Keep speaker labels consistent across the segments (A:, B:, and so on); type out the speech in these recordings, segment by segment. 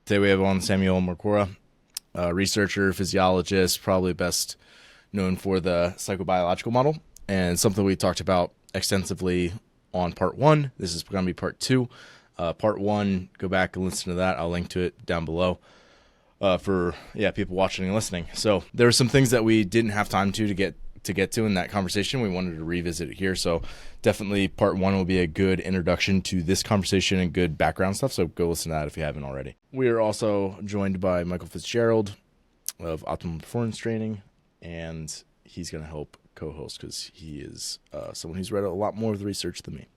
A: Today we have on Samuele Marcora, researcher, physiologist, probably best known for the psychobiological model, and something we talked about extensively on part 1. This is going to be part 2. Part 1, go back and listen to that. I'll link to it down below for people watching and listening. So there were some things that we didn't have time to get to in that conversation. We wanted to revisit it here. So definitely part 1 will be a good introduction to this conversation and good background stuff. So go listen to that if you haven't already. We are also joined by Michael FitzGerald of Optimum Performance Training, and he's going to help co-host because he is someone who's read a lot more of the research than me.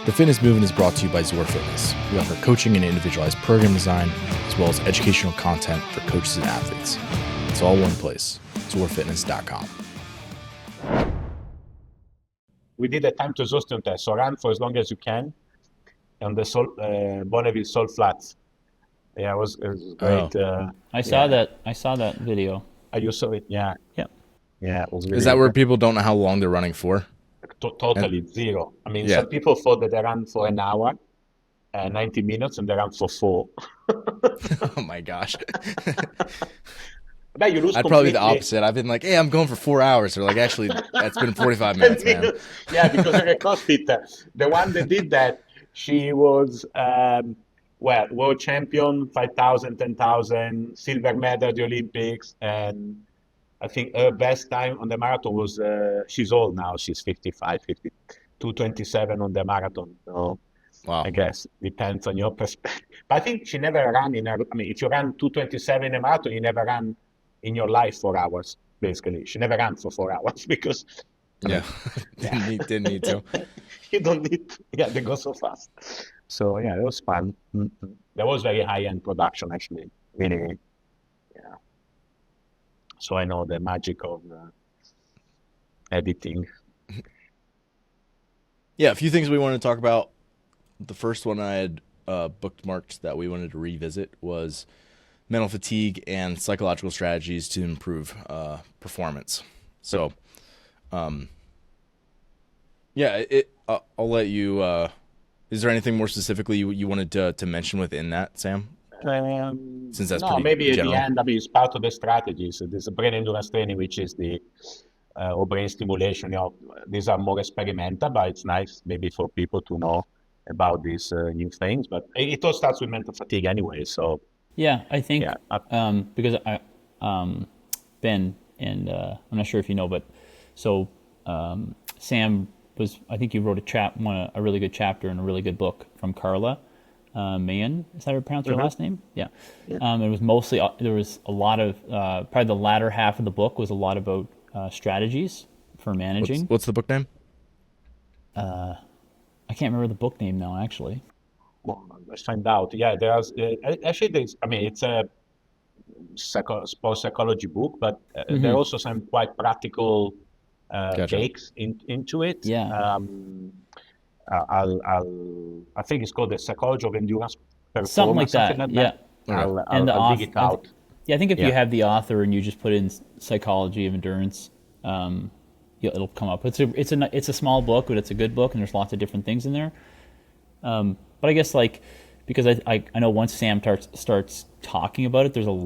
A: The Fitness Movement is brought to you by Zor Fitness. We offer coaching and individualized program design, as well as educational content for coaches and athletes. It's all one place, zorfitness.com.
B: We did a time to exhaustion test, so run for as long as you can on the Bonneville Salt Flats. Yeah, it was great.
C: I saw that video.
B: You saw it? Yeah.
C: Yeah.
B: Yeah, it was really
A: Is that where people don't know how long they're running for?
B: Totally zero. I mean, some people thought that they ran for an hour, 90 minutes, and they ran for 4.
A: Oh my gosh.
B: But you lose
A: I'd probably be the opposite. I've been like, hey, I'm going for 4 hours. They're like, actually, that's been 45 minutes, man.
B: Yeah, because of the CrossFit. The one that did that, she was, world champion, 5,000, 10,000, silver medal at the Olympics, and I think her best time on the marathon was, she's old now, she's 55, 2:27 on the marathon. So
A: Wow.
B: I guess depends on your perspective. But I think she never ran if you ran 2:27 in a marathon, you never ran in your life 4 hours, basically. She never ran for 4 hours because...
A: Didn't need to.
B: You don't need to. Yeah, they go so fast. So, yeah, it was fun. Mm-hmm. There was very high-end production, actually. Really, yeah. So I know the magic of editing.
A: Yeah, a few things we wanted to talk about. The first one I had bookmarked that we wanted to revisit was mental fatigue and psychological strategies to improve performance. So, I'll let you. Is there anything more specifically you wanted to mention within that, Sam?
B: Since that's maybe general. At the end, it's part of the strategy. So there's a brain endurance training, which is the or brain stimulation. These are more experimental, but it's nice maybe for people to know about these new things. But it all starts with mental fatigue anyway. So
C: yeah, I think because Ben and I'm not sure if you know, but so Sam was, I think you wrote a really good chapter in a really good book from Carla Mayan. Is that how you pronounce her last name? Yeah. It was mostly, there was a lot of, probably the latter half of the book was a lot about strategies for managing.
A: What's the book name?
C: I can't remember the book name now, actually.
B: Well, let's find out. Yeah, it's a sports psychology book, but there are also some quite practical takes into it.
C: Yeah.
B: I think it's called The Psychology of Endurance Performance.
C: Something like that.
B: I'll dig it out.
C: I think if you have the author and you just put in Psychology of Endurance, it'll come up. It's a small book, but it's a good book, and there's lots of different things in there. But I guess because I know once Sam starts talking about it, they've done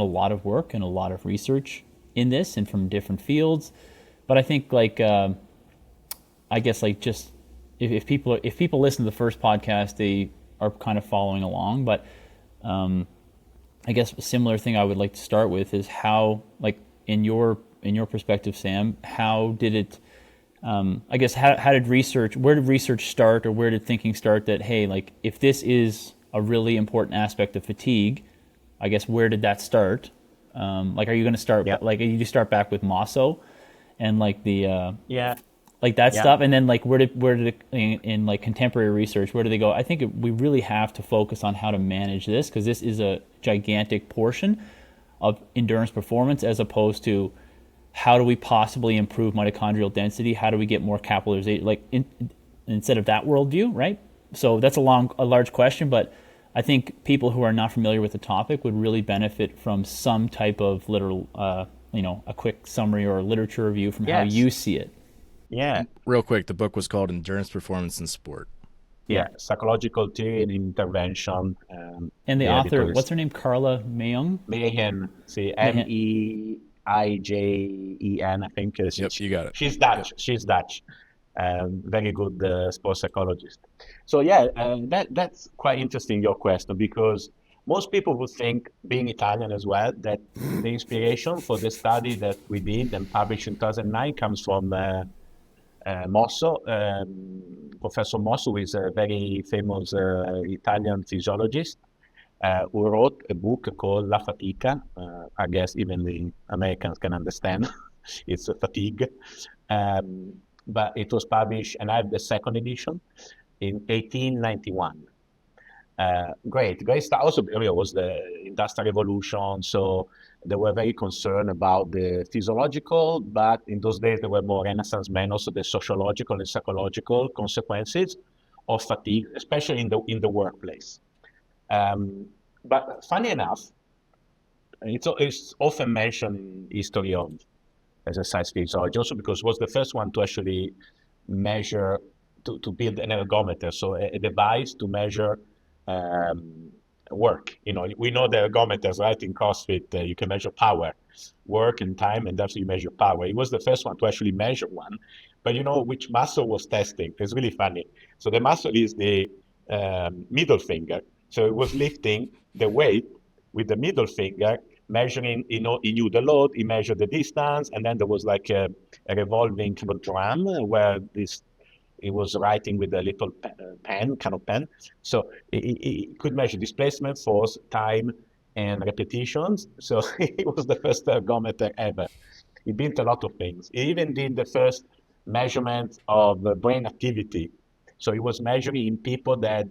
C: a lot of work and a lot of research in this and from different fields. But I think just if people listen to the first podcast, they are kind of following along. But I guess a similar thing I would like to start with is how, in your perspective, Sam, how did it? Where did research start, or where did thinking start that, hey, if this is a really important aspect of fatigue, I guess where did that start? Are you going to start? You start back with Mosso, and stuff, and then where did it, in contemporary research, where do they go? I think we really have to focus on how to manage this, because this is a gigantic portion of endurance performance, as opposed to how do we possibly improve mitochondrial density? How do we get more capillarization? Instead of that worldview, right? So that's a large question, but I think people who are not familiar with the topic would really benefit from some type of literal, a quick summary or literature review from how you see it.
B: Yeah.
A: Real quick, the book was called Endurance, Performance, and Sport.
B: Yeah, psychological theory and intervention.
C: And the author, what's her name? Carla Mayung?
B: Mayhen, see, Meijen, I think.
A: Yep, you got it.
B: She's Dutch. Yep. She's Dutch. Very good sports psychologist. So yeah, that's quite interesting, your question, because most people would think, being Italian as well, that the inspiration for the study that we did and published in 2009 comes from Mosso, Professor Mosso, who is a very famous Italian physiologist, who wrote a book called La Fatica. I guess even the Americans can understand. It's a fatigue. But it was published, and I have the second edition, in 1891. Great stuff. Also, it was the Industrial Revolution, so they were very concerned about the physiological, but in those days they were more Renaissance men, also the sociological and psychological consequences of fatigue, especially in the workplace. But funny enough, it's often mentioned in history of exercise physiology, also because it was the first one to actually measure, to build an ergometer, so a device to measure work. We know the ergometers, right? In CrossFit, you can measure power, work and time, and that's how you measure power. It was the first one to actually measure one. But which muscle was testing? It's really funny. So the muscle is the middle finger. So it was lifting the weight with the middle finger, measuring, he knew the load, he measured the distance, and then there was like a revolving kind of drum where he was writing with a little pen. So he could measure displacement, force, time, and repetitions. So he was the first ergometer ever. He built a lot of things. He even did the first measurement of brain activity. So he was measuring in people that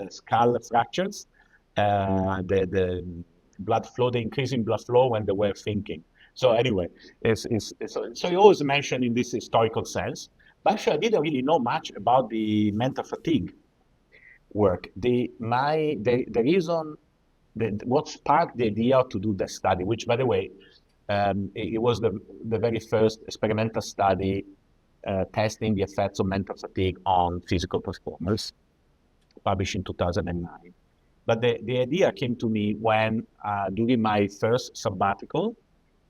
B: skull fractures, the blood flow, the increasing blood flow when they were thinking. So anyway, so he always mentioned in this historical sense. But actually, I didn't really know much about the mental fatigue work. The reason, what sparked the idea to do the study, which, by the way, it was the very first experimental study testing the effects of mental fatigue on physical performance, published in 2009. But the idea came to me when, during my first sabbatical,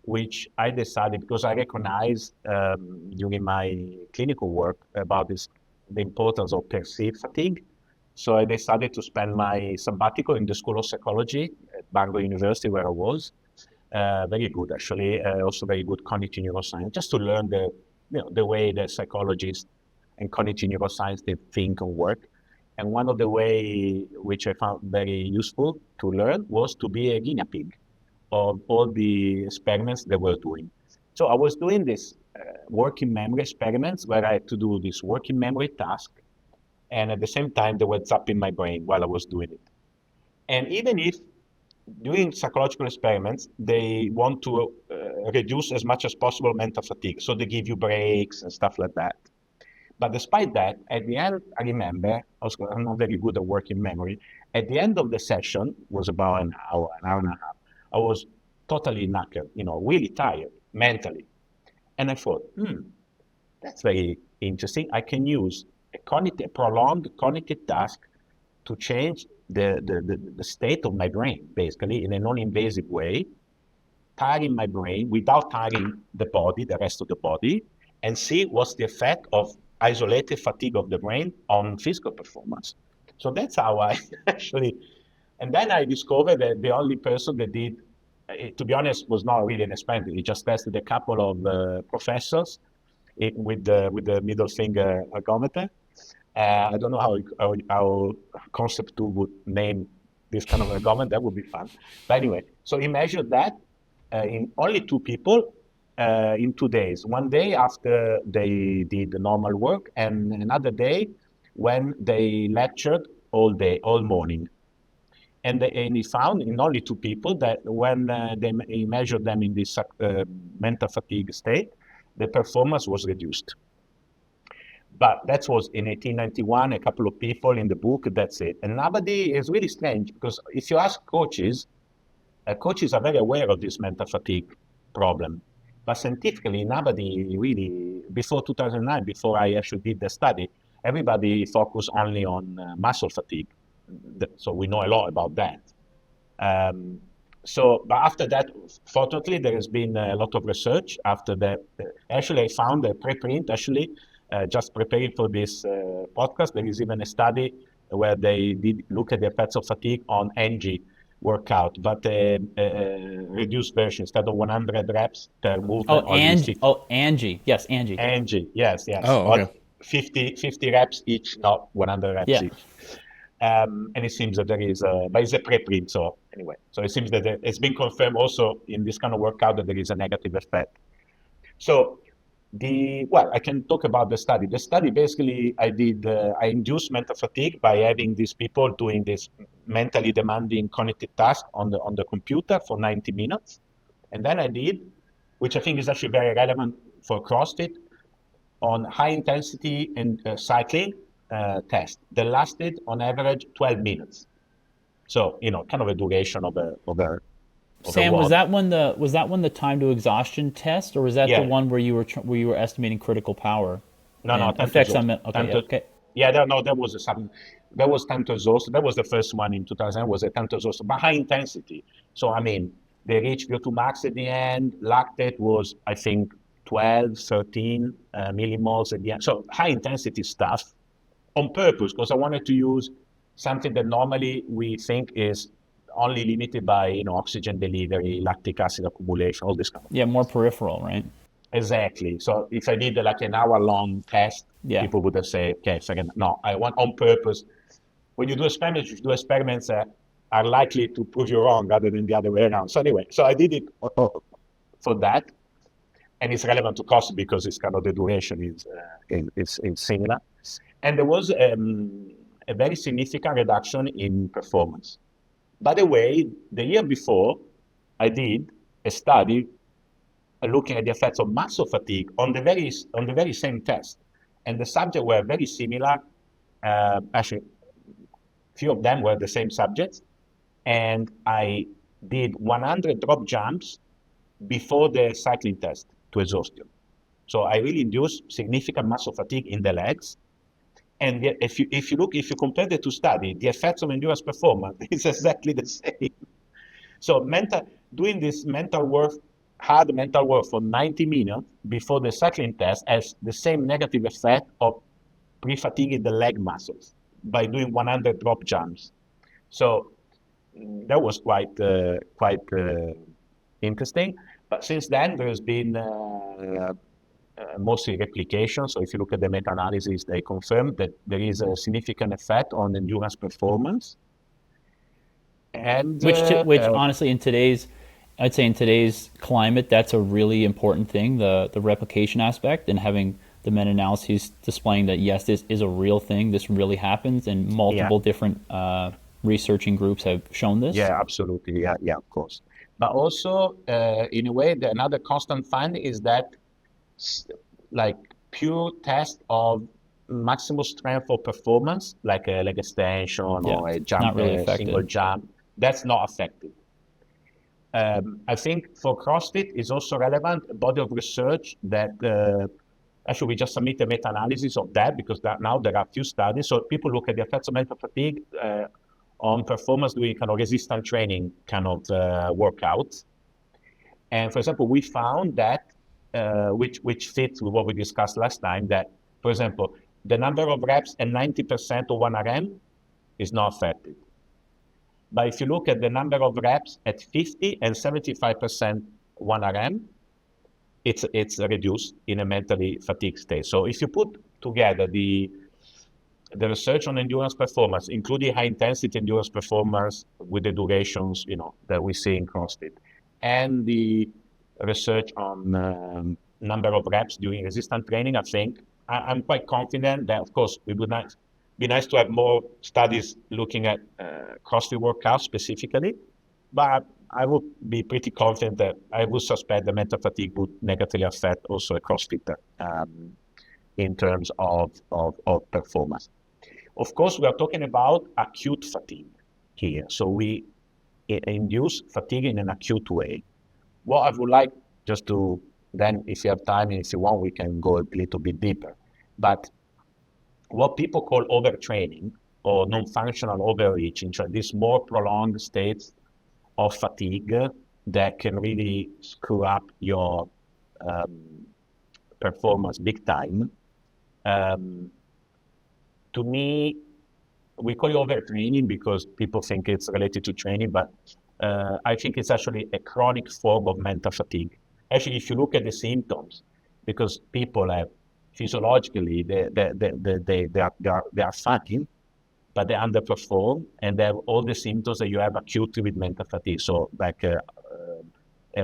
B: which I decided, because I recognized during my clinical work about the importance of perceived fatigue. So I decided to spend my sabbatical in the School of Psychology at Bangor University, where I was. Very good, actually. Also very good cognitive neuroscience, just to learn the way the psychologists and cognitive neuroscience, they think and work. And one of the way which I found very useful to learn was to be a guinea pig of all the experiments they were doing. So I was doing this working memory experiments where I had to do this working memory task, and at the same time they were zapping my brain while I was doing it. And even if doing psychological experiments, they want to reduce as much as possible mental fatigue, so they give you breaks and stuff like that. But despite that, at the end, I remember, I'm not very good at working memory, at the end of the session, was about an hour and a half, I was totally knackered, really tired mentally. And I thought, that's very interesting. I can use a prolonged cognitive task to change the state of my brain, basically, in a non-invasive way, tiring my brain without tiring the rest of the body, and see what's the effect of isolated fatigue of the brain on physical performance. So that's how I actually. And then I discovered that the only person that did, to be honest, was not really an experiment. He just tested a couple of professors with the middle finger ergometer. I don't know how Concept 2 would name this kind of ergometer. That would be fun. But anyway, so he measured that in only 2 people in 2 days. One day after they did the normal work, and another day when they lectured all day, all morning. And he found in only 2 people that when he measured them in this mental fatigue state, the performance was reduced. But that was in 1891, a couple of people in the book, that's it. And nobody is really strange because if you ask coaches, coaches are very aware of this mental fatigue problem. But scientifically, nobody really, before 2009, before I actually did the study, everybody focused only on muscle fatigue. So we know a lot about that. But after that, fortunately, there has been a lot of research after that. Actually, I found a preprint, just preparing for this podcast. There is even a study where they did look at the effects of fatigue on NG workout, but a reduced version instead of 100 reps per movement.
C: Angie. Yes, Angie.
B: Angie, yes.
A: Oh, okay.
B: Or 50 reps each, not 100 reps each. And it seems that there is but it's a preprint, so anyway. So it seems that it's been confirmed also in this kind of workout that there is a negative effect. So I can talk about the study. The study basically I induced mental fatigue by having these people doing this mentally demanding cognitive task on the computer for 90 minutes. And then I did, which I think is actually very relevant for CrossFit, on high intensity and cycling test that lasted on average 12 minutes. So, kind of a duration of a
C: Sam, was that one the time to exhaustion test, or was that the one where you were estimating critical power?
B: No,
C: effects on okay.
B: Yeah, that was that was time to exhaustion. That was the first one in 2000. Was a time to exhaustion, but high intensity. So I mean, they reached VO2 max at the end. Lactate was, I think, 12, 13 millimoles at the end. So high intensity stuff on purpose, because I wanted to use something that normally we think is only limited by oxygen delivery, lactic acid accumulation, all this kind of
C: stuff. More peripheral, right?
B: Exactly. So if I did like an hour-long test, people would have said, okay, no, I want on purpose. When you do experiments are likely to prove you wrong rather than the other way around. So anyway, I did it for that. And it's relevant to cost because it's kind of the duration is similar. And there was a very significant reduction in performance. By the way, the year before, I did a study looking at the effects of muscle fatigue on the very same test, and the subjects were very similar. Actually, few of them were the same subjects, and I did 100 drop jumps before the cycling test to exhaustion. So I really induced significant muscle fatigue in the legs. And if you compare the two studies, the effects on endurance performance is exactly the same. So doing this hard mental work for 90 minutes before the cycling test has the same negative effect of pre-fatiguing the leg muscles by doing 100 drop jumps. So that was quite interesting. But since then, there's been mostly replication. So if you look at the meta-analysis, they confirm that there is a significant effect on endurance performance. And
C: which honestly, in today's climate, that's a really important thing, the replication aspect, and having the meta-analyses displaying that, yes, this is a real thing, this really happens, and multiple different researching groups have shown this.
B: Yeah, absolutely. Yeah, of course. But also, in a way, another constant finding is that like pure test of maximum strength or performance, like a leg extension or a jump,
C: really
B: single jump, that's not effective. I think for CrossFit is also relevant a body of research that actually we just submitted a meta-analysis of that because now there are a few studies. So people look at the effects of mental fatigue on performance doing kind of resistance training kind of workouts. And for example, we found that which fits with what we discussed last time, that, for example, the number of reps at 90% of 1RM is not affected. But if you look at the number of reps at 50 and 75% 1RM, it's reduced in a mentally fatigued state. So if you put together the research on endurance performance, including high intensity endurance performance with the durations, that we see in CrossFit, and the research on number of reps during resistance training, I think I'm quite confident that, of course, it would be nice to have more studies looking at CrossFit workouts specifically, but I would be pretty confident that I would suspect the mental fatigue would negatively affect also a CrossFitter in terms of performance. Of course, we are talking about acute fatigue here. So we induce fatigue in an acute way. What I would like just to, then if you have time and if you want, we can go a little bit deeper. But what people call overtraining or non-functional overreaching, so these more prolonged states of fatigue that can really screw up your performance big time. To me, we call it overtraining because people think it's related to training, but I think it's actually a chronic form of mental fatigue. Actually, if you look at the symptoms, because people have physiologically, they are fatty, but they underperform, and they have all the symptoms that you have acutely with mental fatigue. So like a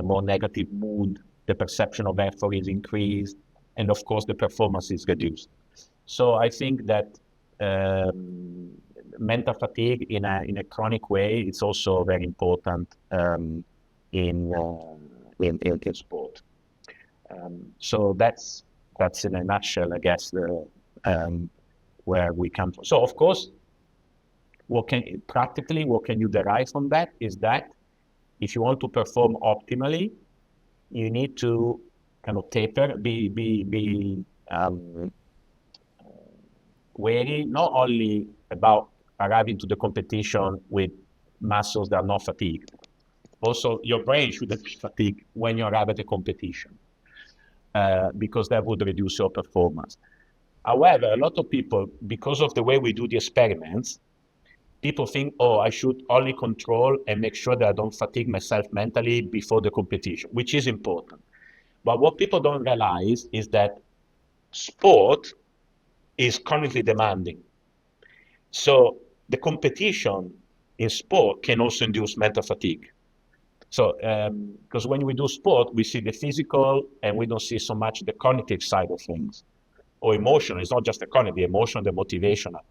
B: more negative mood, the perception of effort is increased, and of course the performance is reduced. So I think that mental fatigue in a chronic way is also very important in sport. So that's in a nutshell, I guess, where we come from. So of course, what can you derive from that is that if you want to perform optimally, you need to kind of taper, be wary, not only about arriving to the competition with muscles that are not fatigued. Also, your brain shouldn't be fatigued when you arrive at a competition, because that would reduce your performance. However, a lot of people, because of the way we do the experiments, people think, oh, I should only control and make sure that I don't fatigue myself mentally before the competition, which is important. But what people don't realize is that sport is chronically demanding. So the competition in sport can also induce mental fatigue. So, because when we do sport, we see the physical and we don't see so much the cognitive side of things, or emotional. It's not just the cognitive, the emotional, the motivational.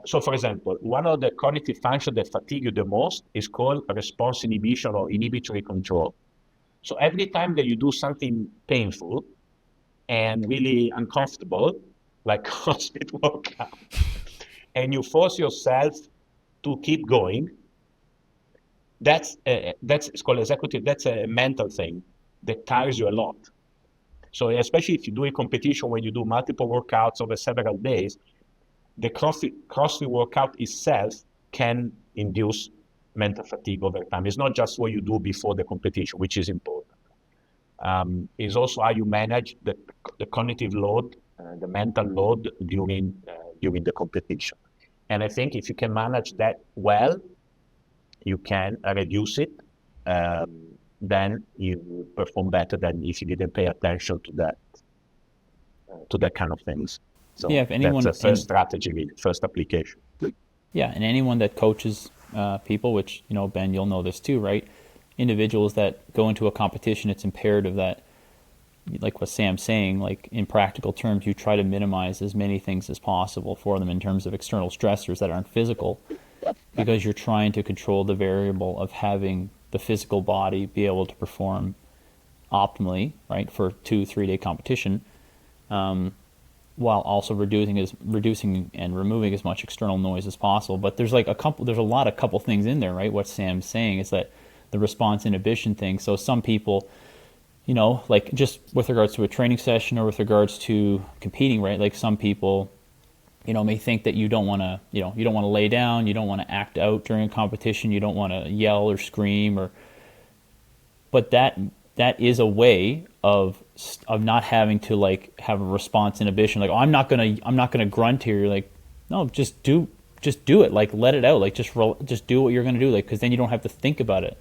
B: So, for example, one of the cognitive functions that fatigue you the most is called response inhibition or inhibitory control. So every time that you do something painful and really uncomfortable, like CrossFit workout, and you force yourself to keep going, that's it's called executive. That's a mental thing that tires you a lot. So especially if you do a competition when you do multiple workouts over several days, the CrossFit workout itself can induce mental fatigue over time. It's not just what you do before the competition, which is important. It's also how you manage the cognitive load, the mental load during the competition. And I think if you can manage that well, you can reduce it. Then you perform better than if you didn't pay attention to that kind of things. So
C: yeah, if anyone,
B: that's the first strategy, first application.
C: Yeah, and anyone that coaches people, which, Ben, you'll know this too, right? Individuals that go into a competition, it's imperative that, like what Sam's saying, like in practical terms, you try to minimize as many things as possible for them in terms of external stressors that aren't physical, because you're trying to control the variable of having the physical body be able to perform optimally, right, for 2-3 day competition, while also reducing and removing as much external noise as possible. But there's a couple things in there, right? What Sam's saying is that the response inhibition thing. So some people, like just with regards to a training session or with regards to competing, right? Like some people, may think that you don't want to lay down, you don't want to act out during a competition, you don't want to yell or scream, but that is a way of not having to like have a response inhibition. Like, oh, I'm not gonna grunt here. You're like, no, just do it. Like, let it out. Like, just do what you're gonna do. Like, because then you don't have to think about it.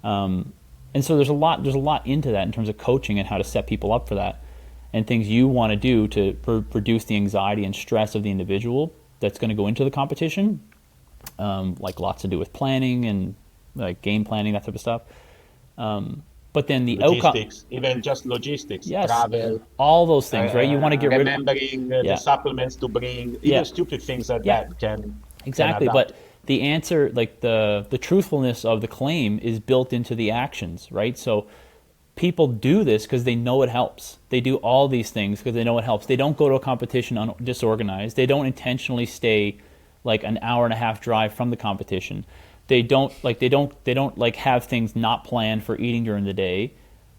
C: And so there's a lot into that in terms of coaching and how to set people up for that, and things you want to do to reduce the anxiety and stress of the individual that's going to go into the competition. Like lots to do with planning and like game planning, that type of stuff. But then the
B: logistics, even just logistics,
C: yes,
B: travel,
C: all those things, right? You want to get rid of
B: remembering the supplements to bring, even stupid things like that can
C: exactly.
B: Can
C: but the answer, like the truthfulness of the claim, is built into the actions, right? So people do this because they know it helps. They do all these things because they know it helps. They don't go to a competition disorganized. They don't intentionally stay like an hour and a half drive from the competition. They don't like have things not planned for eating during the day.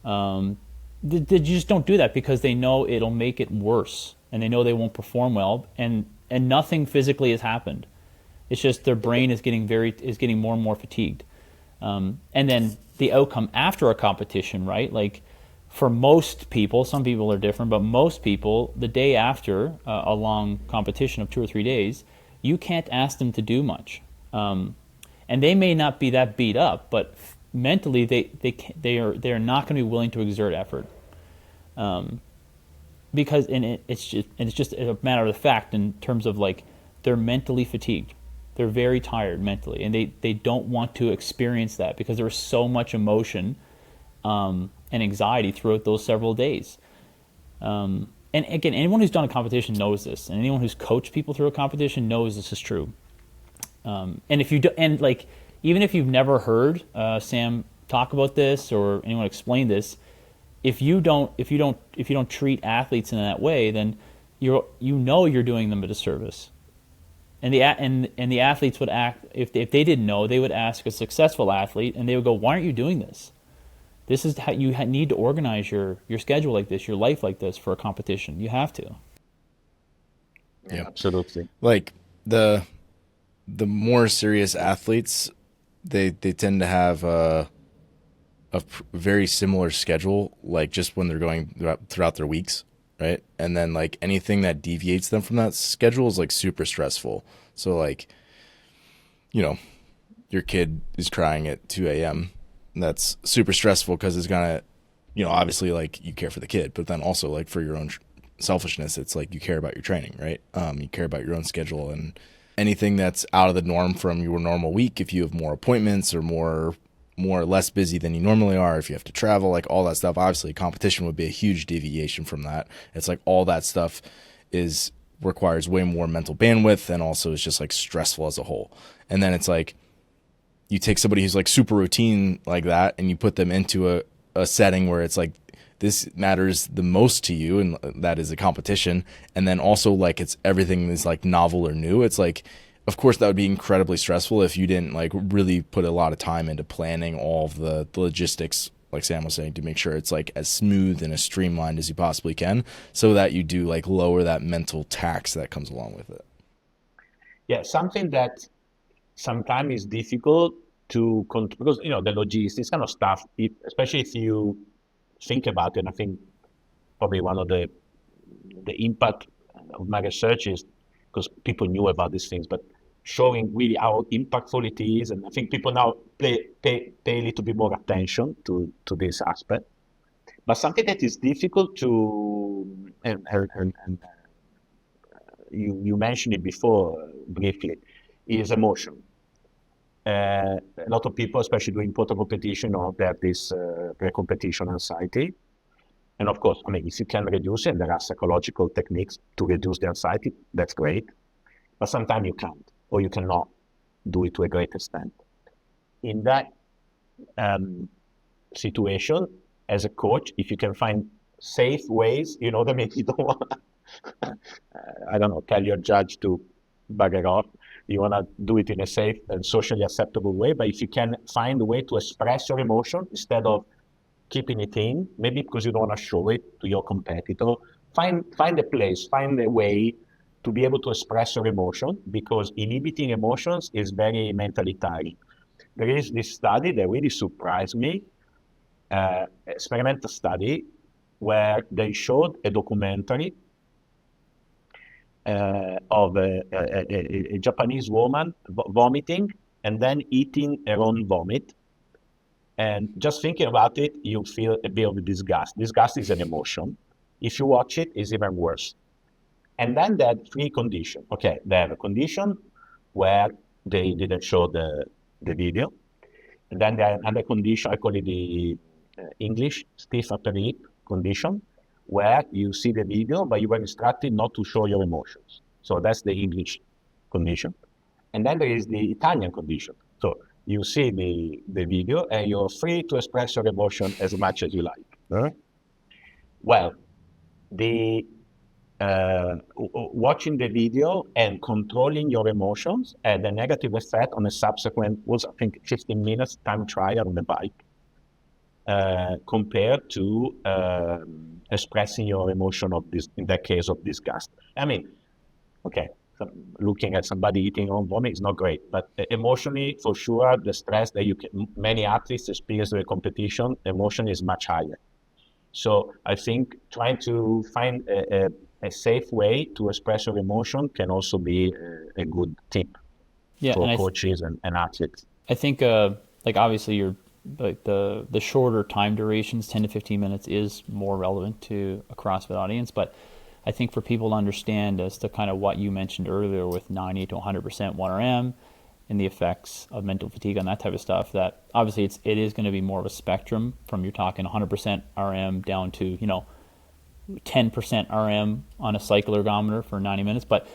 C: They just don't do that because they know it'll make it worse, and they know they won't perform well, and nothing physically has happened. It's just their brain is getting more and more fatigued. And then the outcome after a competition, right? Like for most people, some people are different, but most people, the day after a long competition of 2 or 3 days, you can't ask them to do much. And they may not be that beat up, but mentally they are not going to be willing to exert effort. Because it's just a matter of the fact in terms of like they're mentally fatigued. They're very tired mentally, and they don't want to experience that because there was so much emotion and anxiety throughout those several days. And again, anyone who's done a competition knows this, and anyone who's coached people through a competition knows this is true. And if you do, and like even if you've never heard Sam talk about this or anyone explain this, if you don't treat athletes in that way, then you're doing them a disservice. And the athletes would act, if they didn't know, they would ask a successful athlete, and they would go, "Why aren't you doing this? This is how you need to organize your schedule like this, your life like this for a competition. You have to."
B: Yeah, absolutely.
A: Like the more serious athletes, they tend to have a very similar schedule, like just when they're going throughout their weeks. Right. And then like anything that deviates them from that schedule is like super stressful. So like, you know, your kid is crying at 2 a.m. That's super stressful because it's gonna, you know, obviously like you care for the kid, but then also like for your own selfishness, it's like you care about your training, right? You care about your own schedule, and anything that's out of the norm from your normal week, if you have more appointments or more or less busy than you normally are, if you have to travel, like all that stuff, obviously competition would be a huge deviation from that. It's like all that stuff requires way more mental bandwidth, and also is just like stressful as a whole. And then it's like you take somebody who's like super routine like that and you put them into a setting where it's like this matters the most to you, and that is a competition. And then also like everything is like novel or new. It's like, of course, that would be incredibly stressful if you didn't like really put a lot of time into planning all of the logistics, like Sam was saying, to make sure it's like as smooth and as streamlined as you possibly can, so that you do like lower that mental tax that comes along with it.
B: Yeah, something that sometimes is difficult to control because, you know, the logistics kind of stuff, especially if you think about it. And I think probably one of the impact of my research is because people knew about these things, but showing really how impactful it is. And I think people now pay a little bit more attention to this aspect. But something that is difficult to, and you mentioned it before briefly, is emotion. A lot of people, especially doing proto competition, they have this pre-competition anxiety. And of course, I mean, if you can reduce it, there are psychological techniques to reduce the anxiety, that's great. But sometimes you can't, or you cannot do it to a great extent. In that situation, as a coach, if you can find safe ways, you know, that maybe you don't want I don't know, tell your judge to bugger off. You want to do it in a safe and socially acceptable way. But if you can find a way to express your emotion instead of keeping it in, maybe because you don't want to show it to your competitor, find a place, find a way to be able to express your emotion, because inhibiting emotions is very mentally tiring. There is this study that really surprised me, experimental study, where they showed a documentary of a Japanese woman vomiting and then eating her own vomit. And just thinking about it, you feel a bit of disgust. Disgust is an emotion. If you watch it, it's even worse. And then they had three conditions. Okay, they have a condition where they didn't show the video. And then they have another condition, I call it the English stiff upper lip condition, where you see the video, but you were instructed not to show your emotions. So that's the English condition. And then there is the Italian condition. So you see the video and you're free to express your emotion as much as you like. Huh? Well, the watching the video and controlling your emotions had a negative effect on a subsequent, was I think 15 minutes time trial on the bike, compared to expressing your emotion of this, in that case of disgust. I mean, okay, so looking at somebody eating on vomit is not great, but emotionally, for sure, the stress that many athletes experience with competition, emotion is much higher. So I think trying to find a safe way to express your emotion can also be a good tip
C: Yeah,
B: for
C: and
B: coaches and athletes.
C: I think like obviously you're like the shorter time durations, 10 to 15 minutes, is more relevant to a CrossFit audience, but I think for people to understand as to kind of what you mentioned earlier with 90 to 100% 1RM and the effects of mental fatigue on that type of stuff, that obviously it is going to be more of a spectrum from you're talking 100% RM down to 10% RM on a cycle ergometer for 90 minutes. But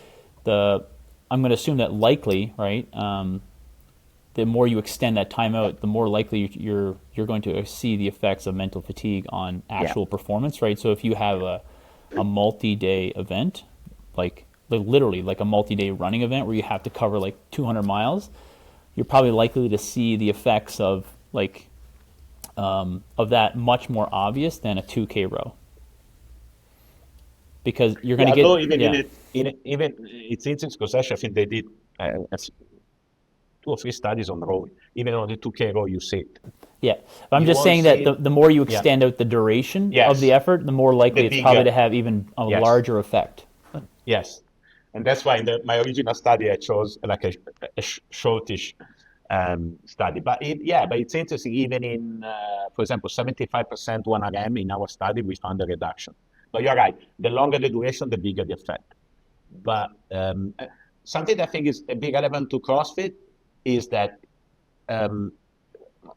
C: I'm going to assume that likely, right, the more you extend that time out, the more likely you're going to see the effects of mental fatigue on actual performance, right? So if you have a multi-day event, like literally like a multi-day running event where you have to cover like 200 miles, you're probably likely to see the effects of that much more obvious than a 2K row, because you're going to get
B: even it's interesting because actually I think they did 2 or 3 studies on rowing. Even on the 2K row, you see it.
C: Yeah, but I'm just saying that the more you extend out the duration of the effort, the more likely it's probably to have even a larger effect.
B: Yes, and that's why in my original study I chose like a shortish study. But it's interesting. Even in, for example, 75% 1RM in our study, we found a reduction. But you're right. The longer the duration, the bigger the effect. But something that I think is a big element to CrossFit is that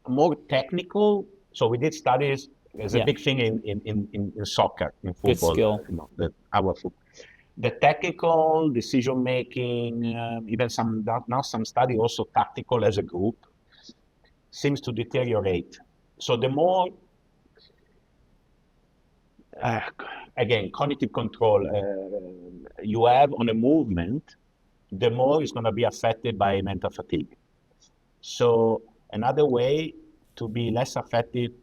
B: more technical. So we did studies. There's a big thing in soccer, in football.
C: Good skill.
B: Our football. The technical decision making, even some study also tactical as a group, seems to deteriorate. So the more, again, cognitive control you have on a movement, the more it's going to be affected by mental fatigue. So another way to be less affected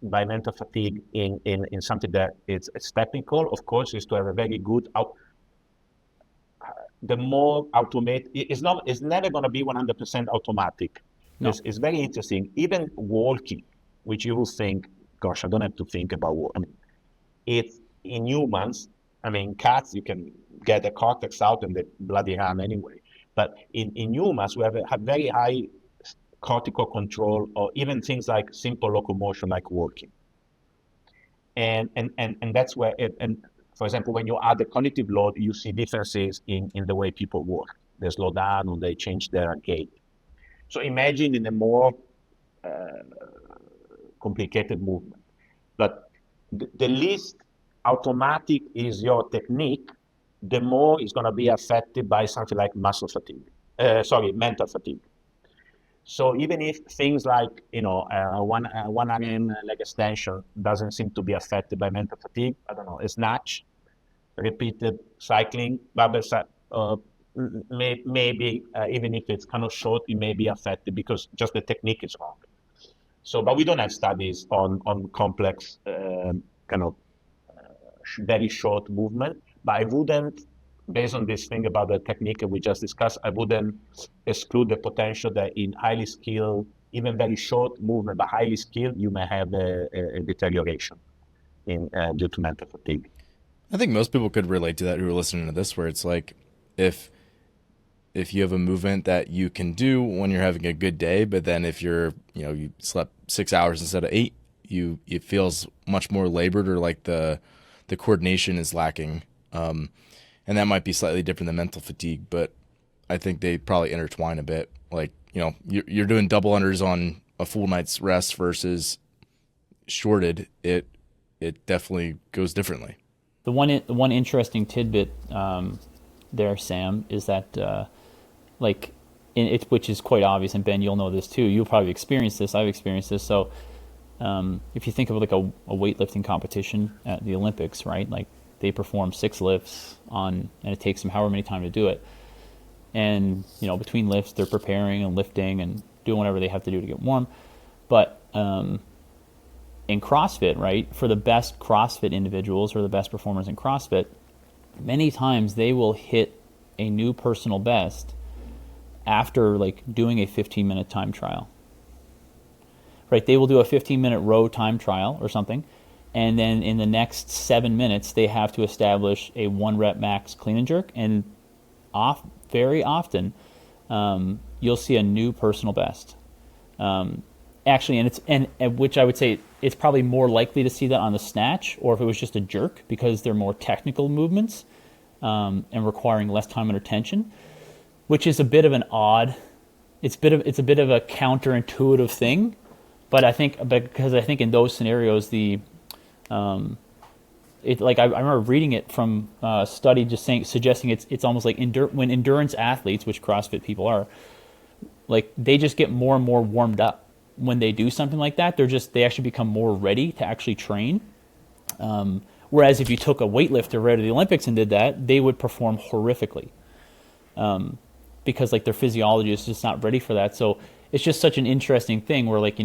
B: by mental fatigue in something that is technical, of course, is to have a very good the more automate, it's never going to be 100% automatic. No. It's very interesting. Even walking, which you will think, gosh, I don't have to think about walking. I mean, it's in humans. I mean, cats, you can get the cortex out and they bloody run anyway. But in humans, we have very high cortical control, or even things like simple locomotion, like walking. And that's where for example, when you add the cognitive load, you see differences in the way people walk. They slow down or they change their gait. So imagine in a more complicated movement. But the least automatic is your technique, the more it's going to be affected by something like mental fatigue. So even if things like, one RM leg extension doesn't seem to be affected by mental fatigue, I don't know, a snatch, repeated cycling, maybe even if it's kind of short, it may be affected because just the technique is wrong. So, but we don't have studies on complex, very short movement, but I wouldn't, based on this thing about the technique we just discussed, I wouldn't exclude the potential that in highly skilled, even very short movement, but highly skilled, you may have a deterioration due to mental fatigue.
A: I think most people could relate to that who are listening to this, where it's like if you have a movement that you can do when you're having a good day, but then if you slept 6 hours instead of 8, it feels much more labored, or like the coordination is lacking. And that might be slightly different than mental fatigue, but I think they probably intertwine a bit. Like, you're doing double unders on a full night's rest versus shorted. It definitely goes differently.
C: The one interesting tidbit there, Sam, is that which is quite obvious, and Ben, you'll know this too. You'll probably experience this. I've experienced this. So if you think of like a weightlifting competition at the Olympics, right? Like they perform 6 lifts and it takes them however many time to do it. And, between lifts, they're preparing and lifting and doing whatever they have to do to get warm. But in CrossFit, right, for the best CrossFit individuals or the best performers in CrossFit, many times they will hit a new personal best after like doing a 15-minute time trial. Right, they will do a 15-minute row time trial or something, and then in the next 7 minutes they have to establish a 1 rep max clean and jerk, and very often you'll see a new personal best. Actually, and which I would say it's probably more likely to see that on the snatch, or if it was just a jerk, because they're more technical movements and requiring less time under tension, which is a bit of an odd. It's a bit of a counterintuitive thing, but I think in those scenarios I remember reading it from a study suggesting it's almost like when endurance athletes, which CrossFit people are, like they just get more and more warmed up when they do something like that. They actually become more ready to actually train. Whereas if you took a weightlifter right to the Olympics and did that, they would perform horrifically. Because like their physiology is just not ready for that. So it's just such an interesting thing where like,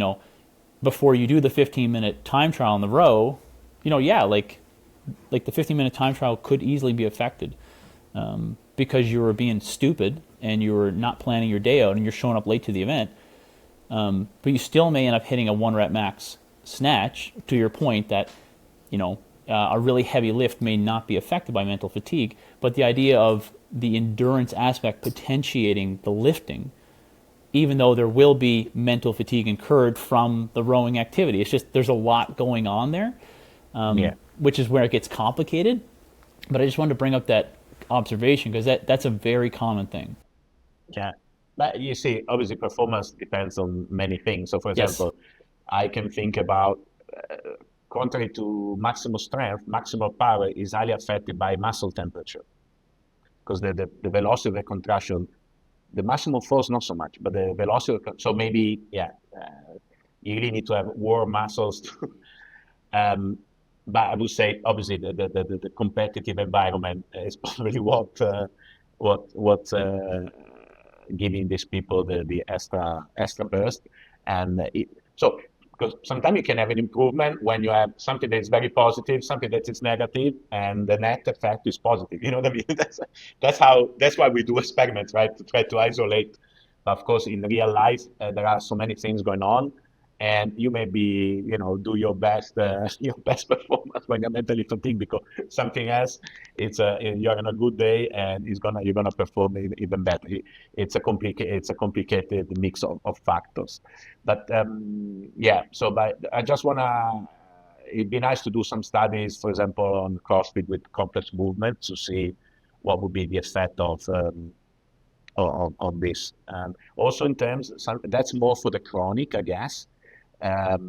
C: before you do the 15-minute time trial in the row, like the 15-minute time trial could easily be affected because you were being stupid and you were not planning your day out and you're showing up late to the event. But you still may end up hitting a 1 rep max snatch, to your point that, a really heavy lift may not be affected by mental fatigue, but the idea of the endurance aspect potentiating the lifting, even though there will be mental fatigue incurred from the rowing activity. It's just there's a lot going on there, which is where it gets complicated. But I just wanted to bring up that observation because that's a very common thing.
B: Yeah. But you see, obviously performance depends on many things. So for example, I can think about, contrary to maximal strength, maximal power is highly affected by muscle temperature. Because the velocity of the contraction, the maximum force not so much, but the velocity, so maybe, you really need to have warm muscles. But I would say, obviously, the competitive environment is probably what giving these people the extra burst. And so, because sometimes you can have an improvement when you have something that is very positive, something that is negative, and the net effect is positive. You know what I mean? That's why we do experiments, right? To try to isolate. But of course, in real life, there are so many things going on, and you may be, do your best performance when you're mentally fatigued because something else. You're on a good day, and you're gonna perform even better. It's a complicated mix of factors. But but I just wanna. It'd be nice to do some studies, for example, on CrossFit with complex movement to see what would be the effect of this. Also, in terms, that's more for the chronic, I guess. But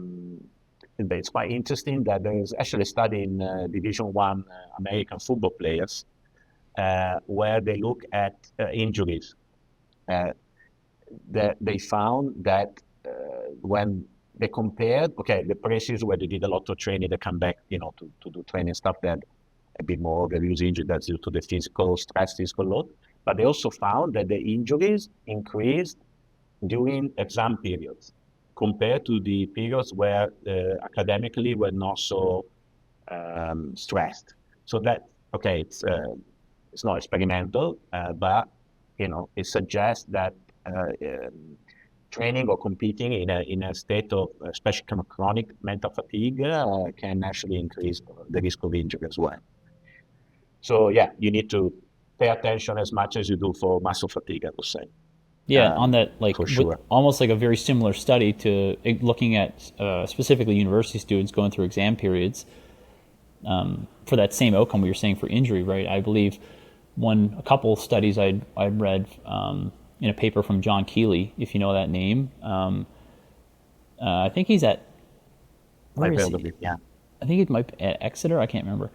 B: it's quite interesting that there is actually a study in Division One American football players where they look at injuries. That they found that when they compared, the places where they did a lot of training, they come back, to do training stuff that a bit more overuse injury that's due to the physical stress, physical load. But they also found that the injuries increased during exam periods compared to the periods where academically were not so stressed. So that, it's not experimental, but, it suggests that training or competing in a state of especially kind of chronic mental fatigue can actually increase the risk of injury as well. So you need to pay attention as much as you do for muscle fatigue, I would say.
C: Yeah, on that,
B: for sure.
C: Almost like a very similar study to looking at specifically university students going through exam periods for that same outcome we were saying for injury, right? I believe a couple studies I'd read in a paper from John Keeley, if you know that name. I think he's at, where is he?
B: Yeah.
C: I think he might be at Exeter, I can't remember.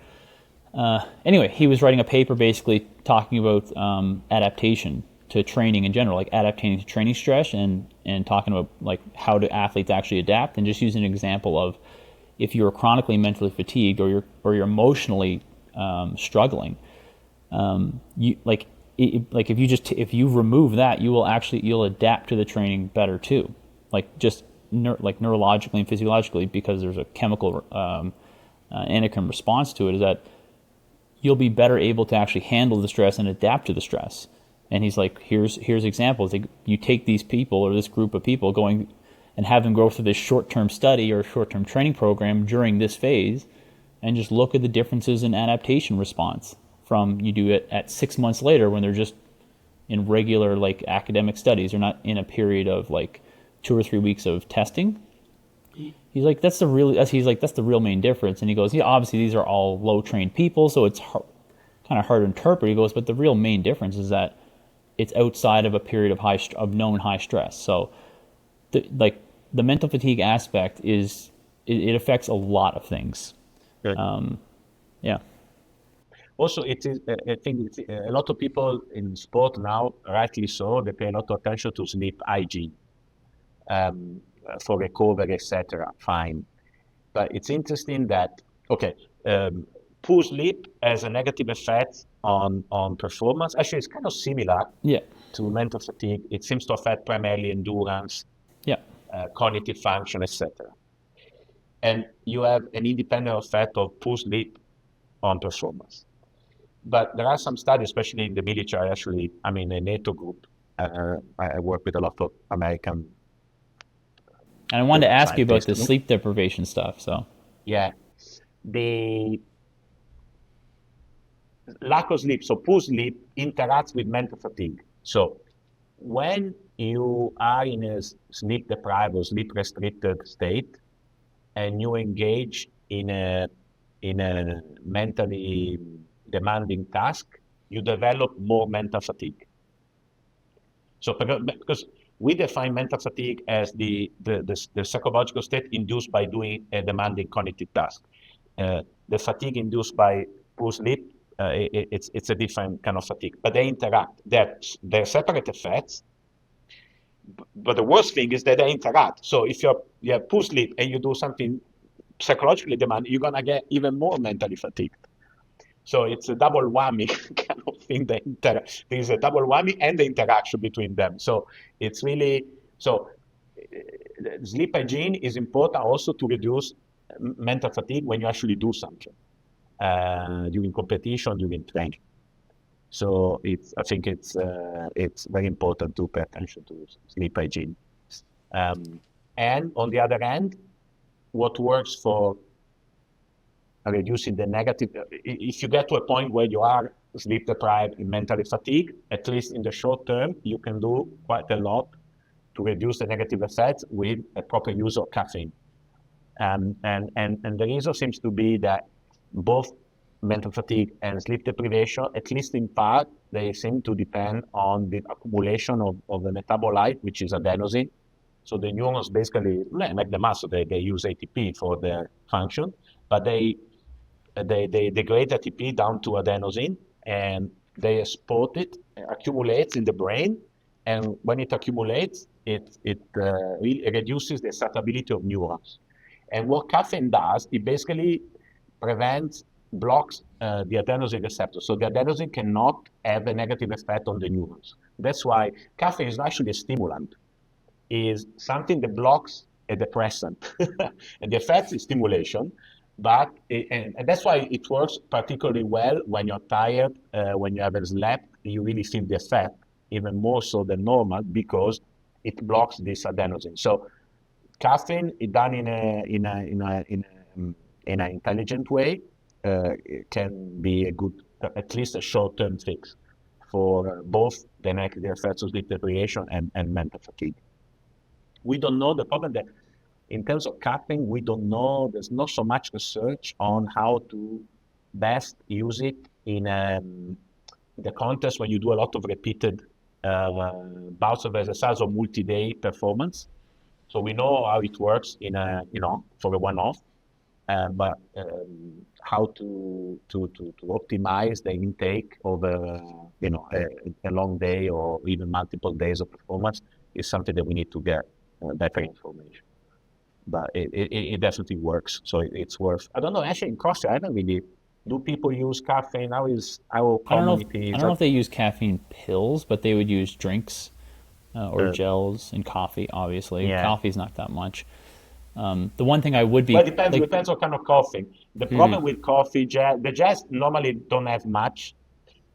C: Anyway, he was writing a paper basically talking about adaptation to training in general, like adapting to training stress, and talking about like how do athletes actually adapt, and just using an example of if you're chronically mentally fatigued or you're emotionally struggling, you like if you remove that, you'll adapt to the training better too, like just neurologically and physiologically, because there's a chemical endocrine response to it, is that you'll be better able to actually handle the stress and adapt to the stress. And he's like, here's examples. You take these people or this group of people going and have them go through this short-term study or short-term training program during this phase, and just look at the differences in adaptation response from you do it at 6 months later when they're just in regular like academic studies. They're not in a period of like 2 or 3 weeks of testing. He's like, that's the real main difference. And he goes, yeah, obviously these are all low-trained people, so it's kind of hard to interpret. He goes, but the real main difference is that it's outside of a period of known high stress. So the mental fatigue aspect it affects a lot of things.
B: Good.
C: Yeah.
B: Also, it is. I think a lot of people in sport now, rightly so, they pay a lot of attention to sleep hygiene for recovery, etc. Fine, but it's interesting that poor sleep has a negative effect on performance. Actually, it's kind of similar to mental fatigue. It seems to affect primarily endurance, cognitive function, etc. And you have an independent effect of poor sleep on performance. But there are some studies, especially in the military, actually, a NATO group. I work with a lot of American.
C: And I wanted to ask you about the sleep deprivation stuff. So
B: yeah, the lack of sleep, so poor sleep, interacts with mental fatigue. So when you are in a sleep deprived or sleep restricted state, and you engage in a mentally demanding task, you develop more mental fatigue. So because we define mental fatigue as the psychological state induced by doing a demanding cognitive task. The fatigue induced by poor sleep, it's a different kind of fatigue, but they interact. They're separate effects. But the worst thing is that they interact. So if you have poor sleep and you do something psychologically demanding, you're gonna get even more mentally fatigued. So it's a double whammy kind of thing. There's a double whammy and the interaction between them. So it's really sleep hygiene is important also to reduce mental fatigue when you actually do something during competition, during training. So I think it's very important to pay attention to sleep hygiene. And on the other hand, what works for reducing the negative, if you get to a point where you are sleep deprived and mentally fatigued, at least in the short term, you can do quite a lot to reduce the negative effects with a proper use of caffeine. And the reason seems to be that both mental fatigue and sleep deprivation, at least in part, they seem to depend on the accumulation of the metabolite, which is adenosine. So the neurons basically, like the muscle, they use ATP for their function, but they degrade ATP down to adenosine, and they export it, accumulates in the brain, and when it accumulates, it really reduces the excitability of neurons. And what caffeine does, it basically blocks the adenosine receptor. So the adenosine cannot have a negative effect on the neurons. That's why caffeine is actually a stimulant, is something that blocks a depressant. And the effect is stimulation, but and that's why it works particularly well when you're tired, when you haven't slept, you really feel the effect, even more so than normal, because it blocks this adenosine. So caffeine, is done in an intelligent way, it can be a good, at least a short-term fix for both the negative effects of sleep deprivation and mental fatigue. We don't know the problem that in terms of caffeine, we don't know, there's not so much research on how to best use it in the context when you do a lot of repeated bouts of exercise or multi-day performance. So we know how it works for a one-off, but how to optimize the intake over a long day or even multiple days of performance is something that we need to get better information. But it definitely works, so it's worth. I don't know. Actually, in CrossFit, I don't really. Do people use caffeine? How is our
C: I don't know if
B: community?
C: I
B: Is
C: don't know
B: that
C: if they use caffeine pills, but they would use drinks or
B: uh,
C: gels and coffee. Obviously,
B: yeah.
C: coffee's not that much. The one thing I would
B: Well,
C: be
B: it depends.
C: like,
B: Depends what kind of coffee. The
C: mm,
B: problem with coffee, the jazz normally don't have much.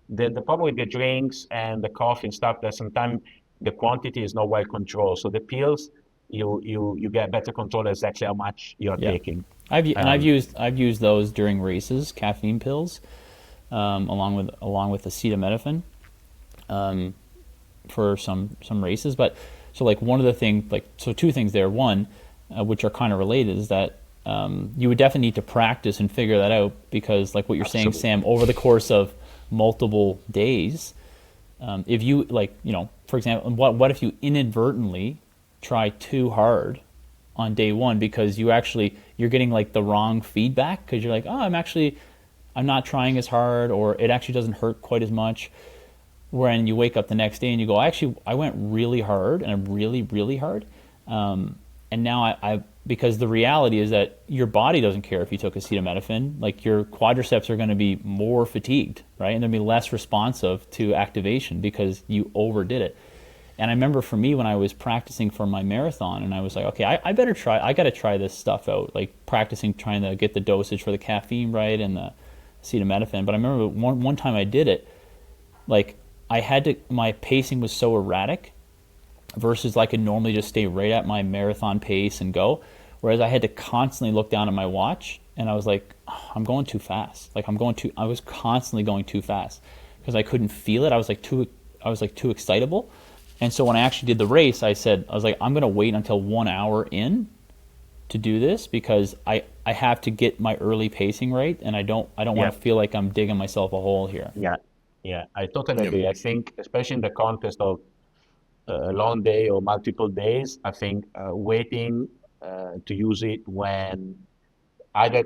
B: The problem with the drinks and the coffee and stuff that sometimes the quantity is not well controlled. So the pills, you get better control exactly how much you're
C: yeah,
B: taking.
C: I've
B: Um,
C: used those during races, caffeine pills, along with acetaminophen for some races. But so like one of the things, like, so two things there. One, which are kind of related, is that you would definitely need to practice and figure that out, because like what you're saying,
B: Absolutely.
C: Sam, over the course of multiple days, if you, like, for example, what if you inadvertently try too hard on day one, because you're getting like the wrong feedback, because you're like, oh, I'm not trying as hard, or it actually doesn't hurt quite as much. When you wake up the next day and you go, I went really hard, and I'm really, really hard. And now because the reality is that your body doesn't care if you took acetaminophen. Like, your quadriceps are going to be more fatigued, right? And they'll be less responsive to activation because you overdid it. And I remember for me, when I was practicing for my marathon, and I was like, okay, I got to try this stuff out, like practicing, trying to get the dosage for the caffeine right and the acetaminophen. But I remember one time I did it, like, my pacing was so erratic versus like I could normally just stay right at my marathon pace and go. Whereas I had to constantly look down at my watch, and I was like, oh, I'm going too fast. Like, I was constantly going too fast because I couldn't feel it. I was like too excitable. And so when I actually did the race, I was like, I'm going to wait until 1 hour in to do this, because I have to get my early pacing right, and I don't
B: Yeah,
C: want to feel like I'm digging myself a hole here.
B: yeah, yeah. I totally
A: Yep.
B: agree. I think, especially in the context of a long day or multiple days, I think waiting to use it when either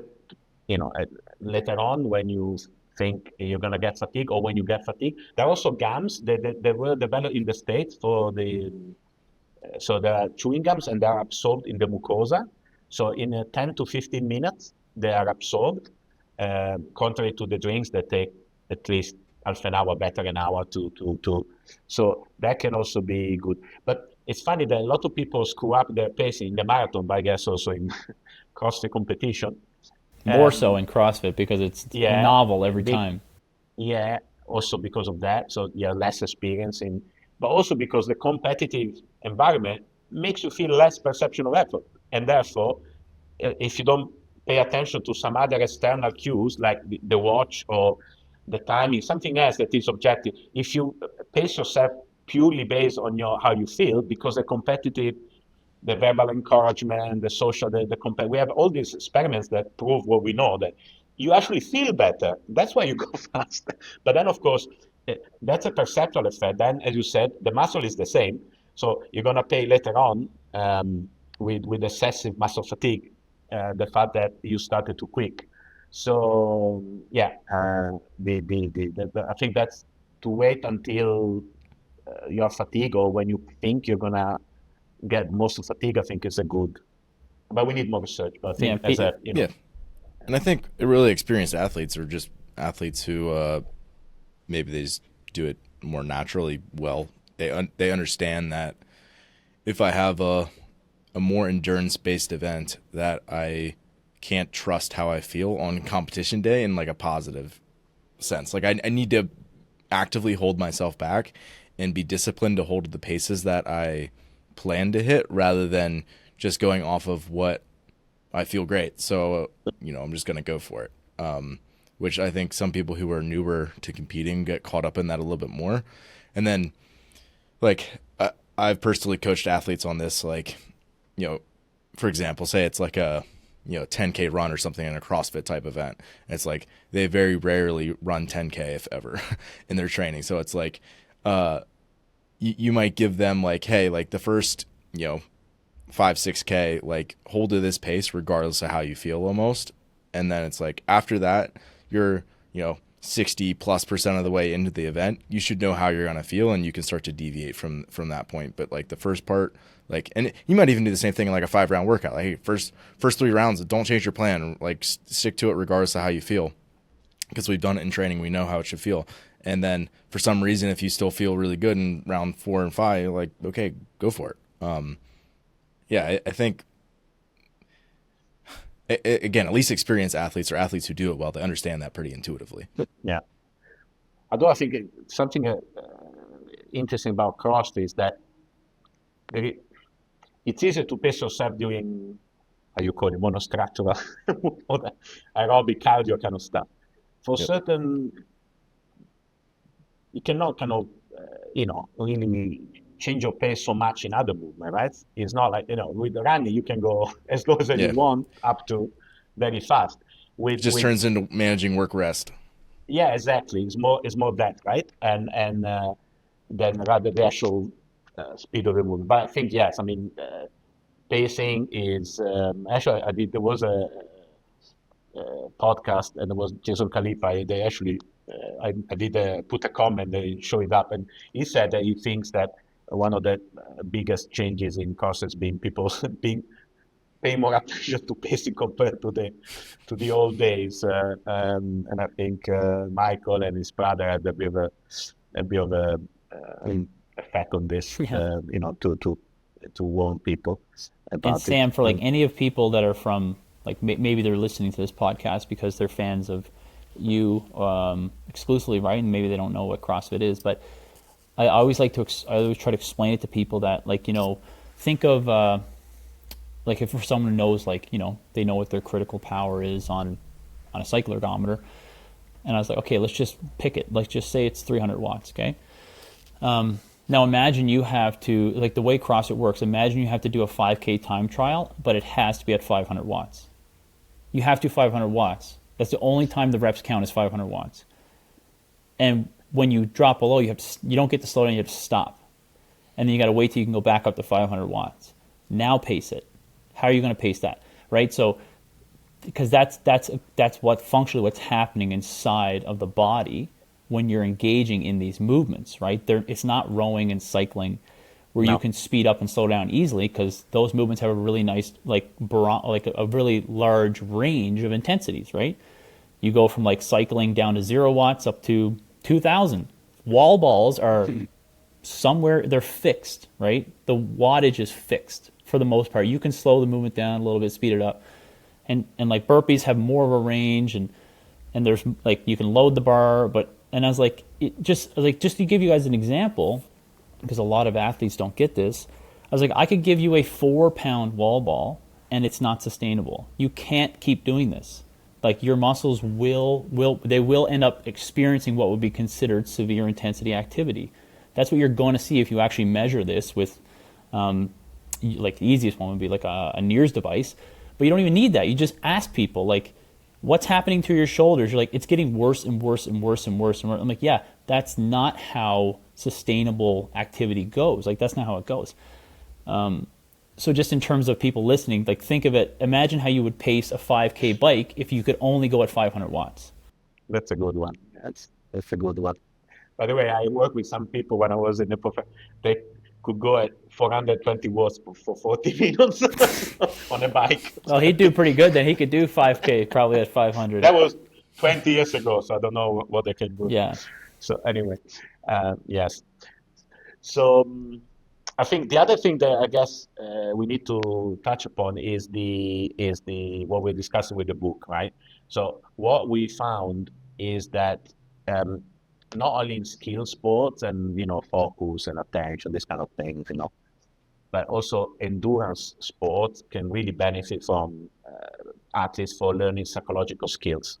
B: later on when you think you're gonna get fatigue or when you get fatigue. There are also gums that were developed in the States for the so there are chewing gums and they are absorbed in the mucosa. So in 10 to 15 minutes they are absorbed, contrary to the drinks that take at least half an hour, better an hour to. So that can also be good. But it's funny that a lot of people screw up their pacing in the marathon, but I guess also in cross competition.
C: More so
B: Um,
C: in CrossFit because it's
B: yeah,
C: novel every
B: big,
C: time.
B: yeah, also because of that. So you have less experience in, but also because the competitive environment makes you feel less perception of effort. And therefore, if you don't pay attention to some other external cues like the watch or the timing, something else that is objective, if you pace yourself purely based on how you feel, because the competitive, the verbal encouragement, the social, we have all these experiments that prove what we know, that you actually feel better. That's why you go fast. But then, of course, that's a perceptual effect. Then, as you said, the muscle is the same. So you're going to pay later on with excessive muscle fatigue, the fact that you started too quick. So, yeah, I think that's to wait until you're fatigued or when you think you're going to get most of fatigue, I think is a good, but we need more research. But I
C: Yeah,
B: think as a,
A: Yeah. And I think really experienced athletes are just athletes who maybe they just do it more naturally well. They understand that if I have a more endurance based event, that I can't trust how I feel on competition day in like a positive sense. Like I need to actively hold myself back and be disciplined to hold the paces that I plan to hit rather than just going off of what I feel great. So, I'm just going to go for it. Which I think some people who are newer to competing get caught up in that a little bit more. And then, like, I've personally coached athletes on this, like, for example, say it's like a 10K run or something in a CrossFit type event. It's like they very rarely run 10K if ever in their training. So it's like you might give them like, hey, like the first 5-6K, like hold to this pace regardless of how you feel almost. And then it's like after that, you're, 60+% of the way into the event, you should know how you're going to feel and you can start to deviate from that point. But like the first part, like, and you might even do the same thing in like a 5-round workout. Like, hey, first 3 rounds, don't change your plan. Like stick to it regardless of how you feel, because we've done it in training. We know how it should feel. And then for some reason, if you still feel really good in round 4 and 5, you're like, okay, go for it. Yeah, I think, again, at least experienced athletes or athletes who do it well, they understand that pretty intuitively.
B: Yeah. Although I think something interesting about CrossFit is that it's easier to pace yourself during, how you call it, monostructural or the aerobic cardio kind of stuff. For certain, you cannot kind of, really change your pace so much in other movement, right? It's not like, with running, you can go as slow as you want up to very fast.
A: It just turns into managing work rest.
B: Yeah, exactly. It's more that, right? And then rather the actual speed of the movement. But I think, yes, I mean, pacing is, actually, there was a podcast and there was Jason Khalifa. They actually, I did put a comment, they show it up, and he said that he thinks that one of the biggest changes in course has been people paying more attention to pacing compared to the old days. And I think Michael and his brother had a bit of a effect on this, to warn people about
C: And Sam, for like any of people that are from, like maybe they're listening to this podcast because they're fans of you exclusively, right? And maybe they don't know what CrossFit is, but I always try to explain it to people that, like, think of like if for someone who knows, like, they know what their critical power is on a cycle ergometer, and I was like, okay, let's just pick it. Let's just say it's 300 watts, okay? Now imagine you have to, like the way CrossFit works, imagine you have to do a 5K time trial, but it has to be at 500 watts. You have to 500 watts. That's the only time the reps count is 500 watts. And when you drop below, you don't get to slow down, you have to stop. And then you got to wait till you can go back up to 500 watts. Now pace it. How are you going to pace that, right? So, because that's functionally what's happening inside of the body when you're engaging in these movements, right? It's not rowing and cycling where you can speed up and slow down easily, because those movements have a really nice, like a really large range of intensities, right? You go from like cycling down to 0 watts up to 2,000. Wall balls are somewhere, they're fixed, right? The wattage is fixed for the most part. You can slow the movement down a little bit, speed it up. And like burpees have more of a range, and there's like, you can load the bar, and I was like, just to give you guys an example, because a lot of athletes don't get this, I was like, I could give you a 4-pound wall ball and it's not sustainable. You can't keep doing this. Like, your muscles will end up experiencing what would be considered severe intensity activity. That's what you're going to see if you actually measure this with, like the easiest one would be like a NIRS device, but you don't even need that. You just ask people, like, what's happening to your shoulders? You're like, it's getting worse and worse and worse and worse and worse. I'm like, yeah, that's not how sustainable activity goes. Like, that's not how it goes. So just in terms of people listening, like, think of it, imagine how you would pace a 5K bike if you could only go at 500 watts.
B: That's a good one. That's a good one. By the way, I worked with some people when I was in the profession. They could go at 420 watts for 40 minutes on a bike.
C: Well, he'd do pretty good then. He could do 5K probably at 500.
B: That was 20 years ago, so I don't know what they can do.
C: Yeah.
B: So anyway, yes. So I think the other thing that I guess we need to touch upon is the what we're discussing with the book, right? So what we found is that not only in skill sports and focus and attention, this kind of things, but also endurance sports can really benefit from athletes for learning psychological skills.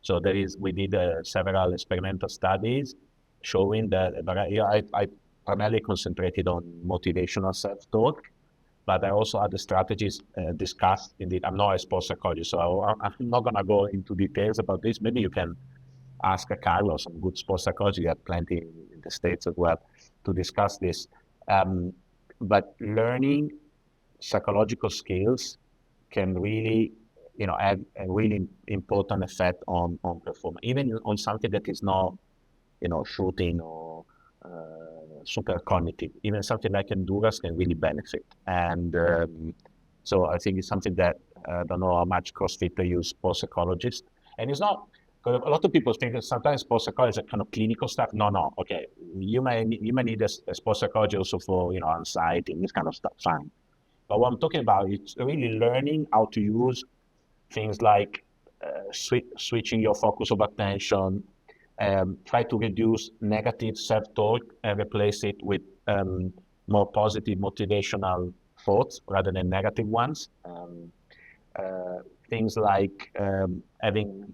B: So we did several experimental studies showing that, I primarily concentrated on motivational self-talk, but I also had the strategies discussed. Indeed, I'm not a sports psychologist, so I'm not going to go into details about this. Maybe you can ask a Carlos, some good sports psychology. You have plenty in the States as well to discuss this. But learning psychological skills can really, have a really important effect on performance, even on something that is not, shooting or super cognitive. Even something like endurance can really benefit. And so I think it's something that I don't know how much CrossFitter use sports psychologists. And it's not, because a lot of people think that sometimes sports psychology is kind of clinical stuff. No. Okay, you may need a sports psychology also for anxiety and this kind of stuff. Fine. But what I'm talking about is really learning how to use things like switching your focus of attention, try to reduce negative self-talk and replace it with more positive motivational thoughts rather than negative ones. Things like having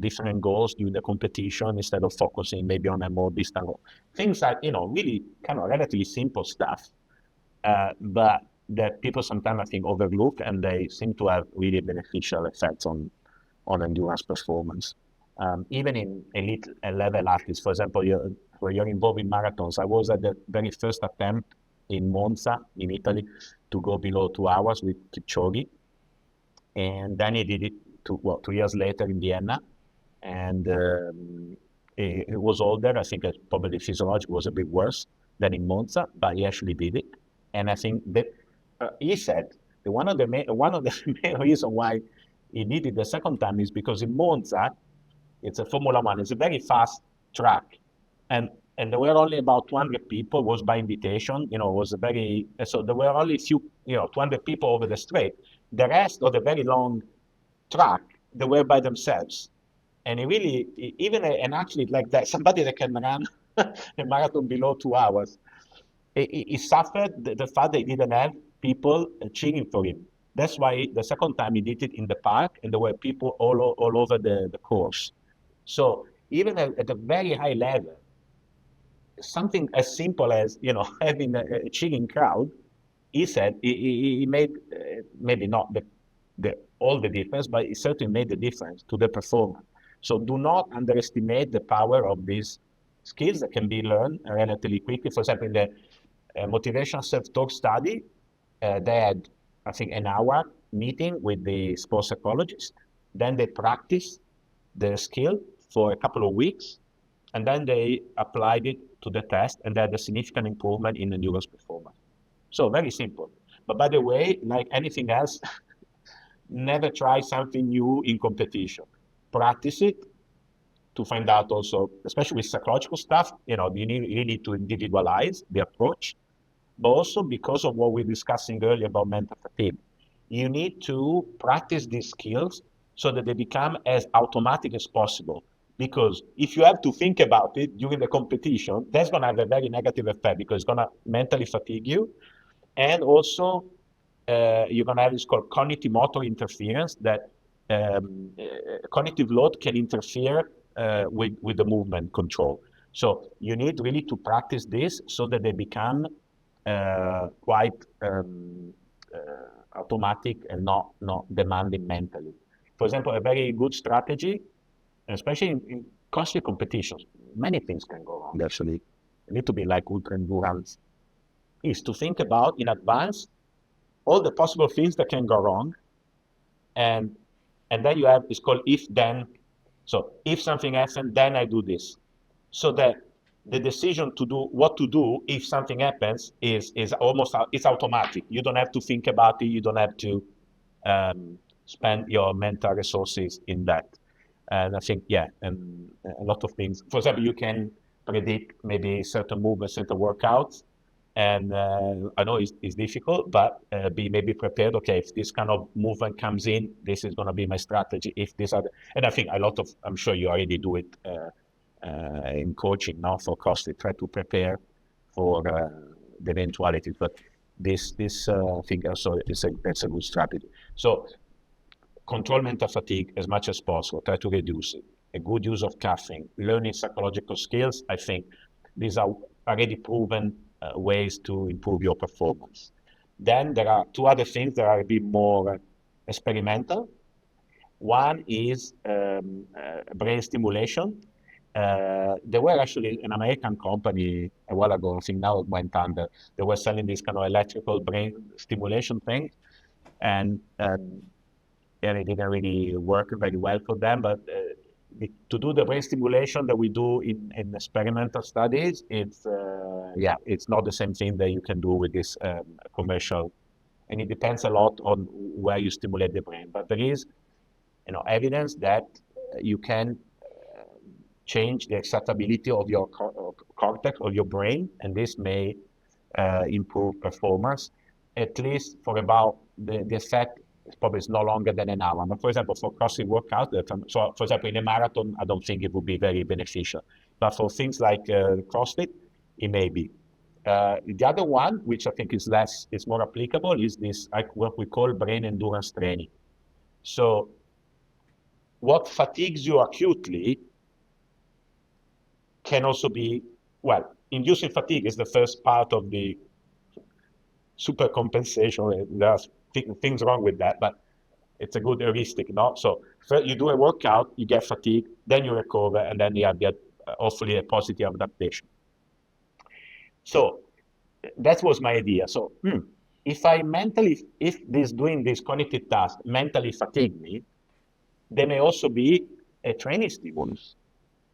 B: different goals during the competition instead of focusing maybe on a more distant goal. Things that, really kind of relatively simple stuff, but that people sometimes I think overlook, and they seem to have really beneficial effects on endurance performance. Even in elite level athletes, for example, where you're involved in marathons. I was at the very first attempt in Monza in Italy to go below 2 hours with Kipchoge, and then he did it 2 years later in Vienna, and it was older. I think that probably physiology was a bit worse than in Monza, but he actually did it. And I think that he said that one of the main reasons why he did it the second time is because in Monza, it's a Formula One, it's a very fast track, and there were only about 200 people. It was by invitation, it was a very, so there were only few, 200 people over the straight. The rest of the very long track, they were by themselves. And it really, even an athlete like that, somebody that can run a marathon below 2 hours, he suffered the fact that he didn't have people cheering for him. That's why the second time he did it in the park, and there were people all over the course. So even at a very high level, something as simple as having a cheering crowd, he said he made maybe not all the difference, but it certainly made the difference to the performance. So do not underestimate the power of these skills that can be learned relatively quickly. For example, in the motivation self-talk study, they had, I think, an hour meeting with the sports psychologist. Then they practiced the skill for a couple of weeks, and then they applied it to the test, and they had a significant improvement in endurance performance. So very simple. But by the way, like anything else, never try something new in competition. Practice it to find out also, especially with psychological stuff, you need to individualize the approach, but also because of what we were discussing earlier about mental fatigue. You need to practice these skills so that they become as automatic as possible. Because if you have to think about it during the competition, that's going to have a very negative effect, because it's going to mentally fatigue you. And also, you're going to have this called cognitive motor interference, that cognitive load can interfere with the movement control. So you need really to practice this so that they become quite automatic and not demanding mentally. For example, a very good strategy, especially in CrossFit competitions, many things can go wrong actually. You need to be like ultra endurance, is to think about in advance all the possible things that can go wrong, and then you have, it's called if then. So if something happens, then I do this, so that the decision to do what to do if something happens is almost, it's automatic. You don't have to think about it. You don't have to spend your mental resources in that. And I think, and a lot of things. For example, you can predict maybe certain movements, certain workouts, and I know it's difficult, but be maybe prepared. Okay, if this kind of movement comes in, this is going to be my strategy. If this other, and I think I'm sure you already do it in coaching now for CrossFit. Try to prepare for the eventualities, but this thing also that's a good strategy. So control mental fatigue as much as possible. Try to reduce it. A good use of caffeine, learning psychological skills. I think these are already proven ways to improve your performance. Then there are two other things that are a bit more experimental. One is brain stimulation. They were actually an American company a while ago. I think now it went under. They were selling this kind of electrical brain stimulation thing, and it didn't really work very well for them. But to do the brain stimulation that we do in experimental studies, it's not the same thing that you can do with this commercial. And it depends a lot on where you stimulate the brain. But there is, evidence that you can change the excitability of your cortex of your brain, and this may improve performance, at least for about the effect probably is no longer than an hour. But for example, for CrossFit workout, so for example, in a marathon, I don't think it would be very beneficial. But for things like CrossFit, it may be. The other one, which I think is more applicable, is this what we call brain endurance training. So what fatigues you acutely can also be, inducing fatigue is the first part of the super compensation. There's things wrong with that, but it's a good heuristic, no? So first you do a workout, you get fatigue, then you recover, and then you get hopefully a positive adaptation. So that was my idea. So if doing this cognitive task mentally fatigue me, there may also be a training stimulus.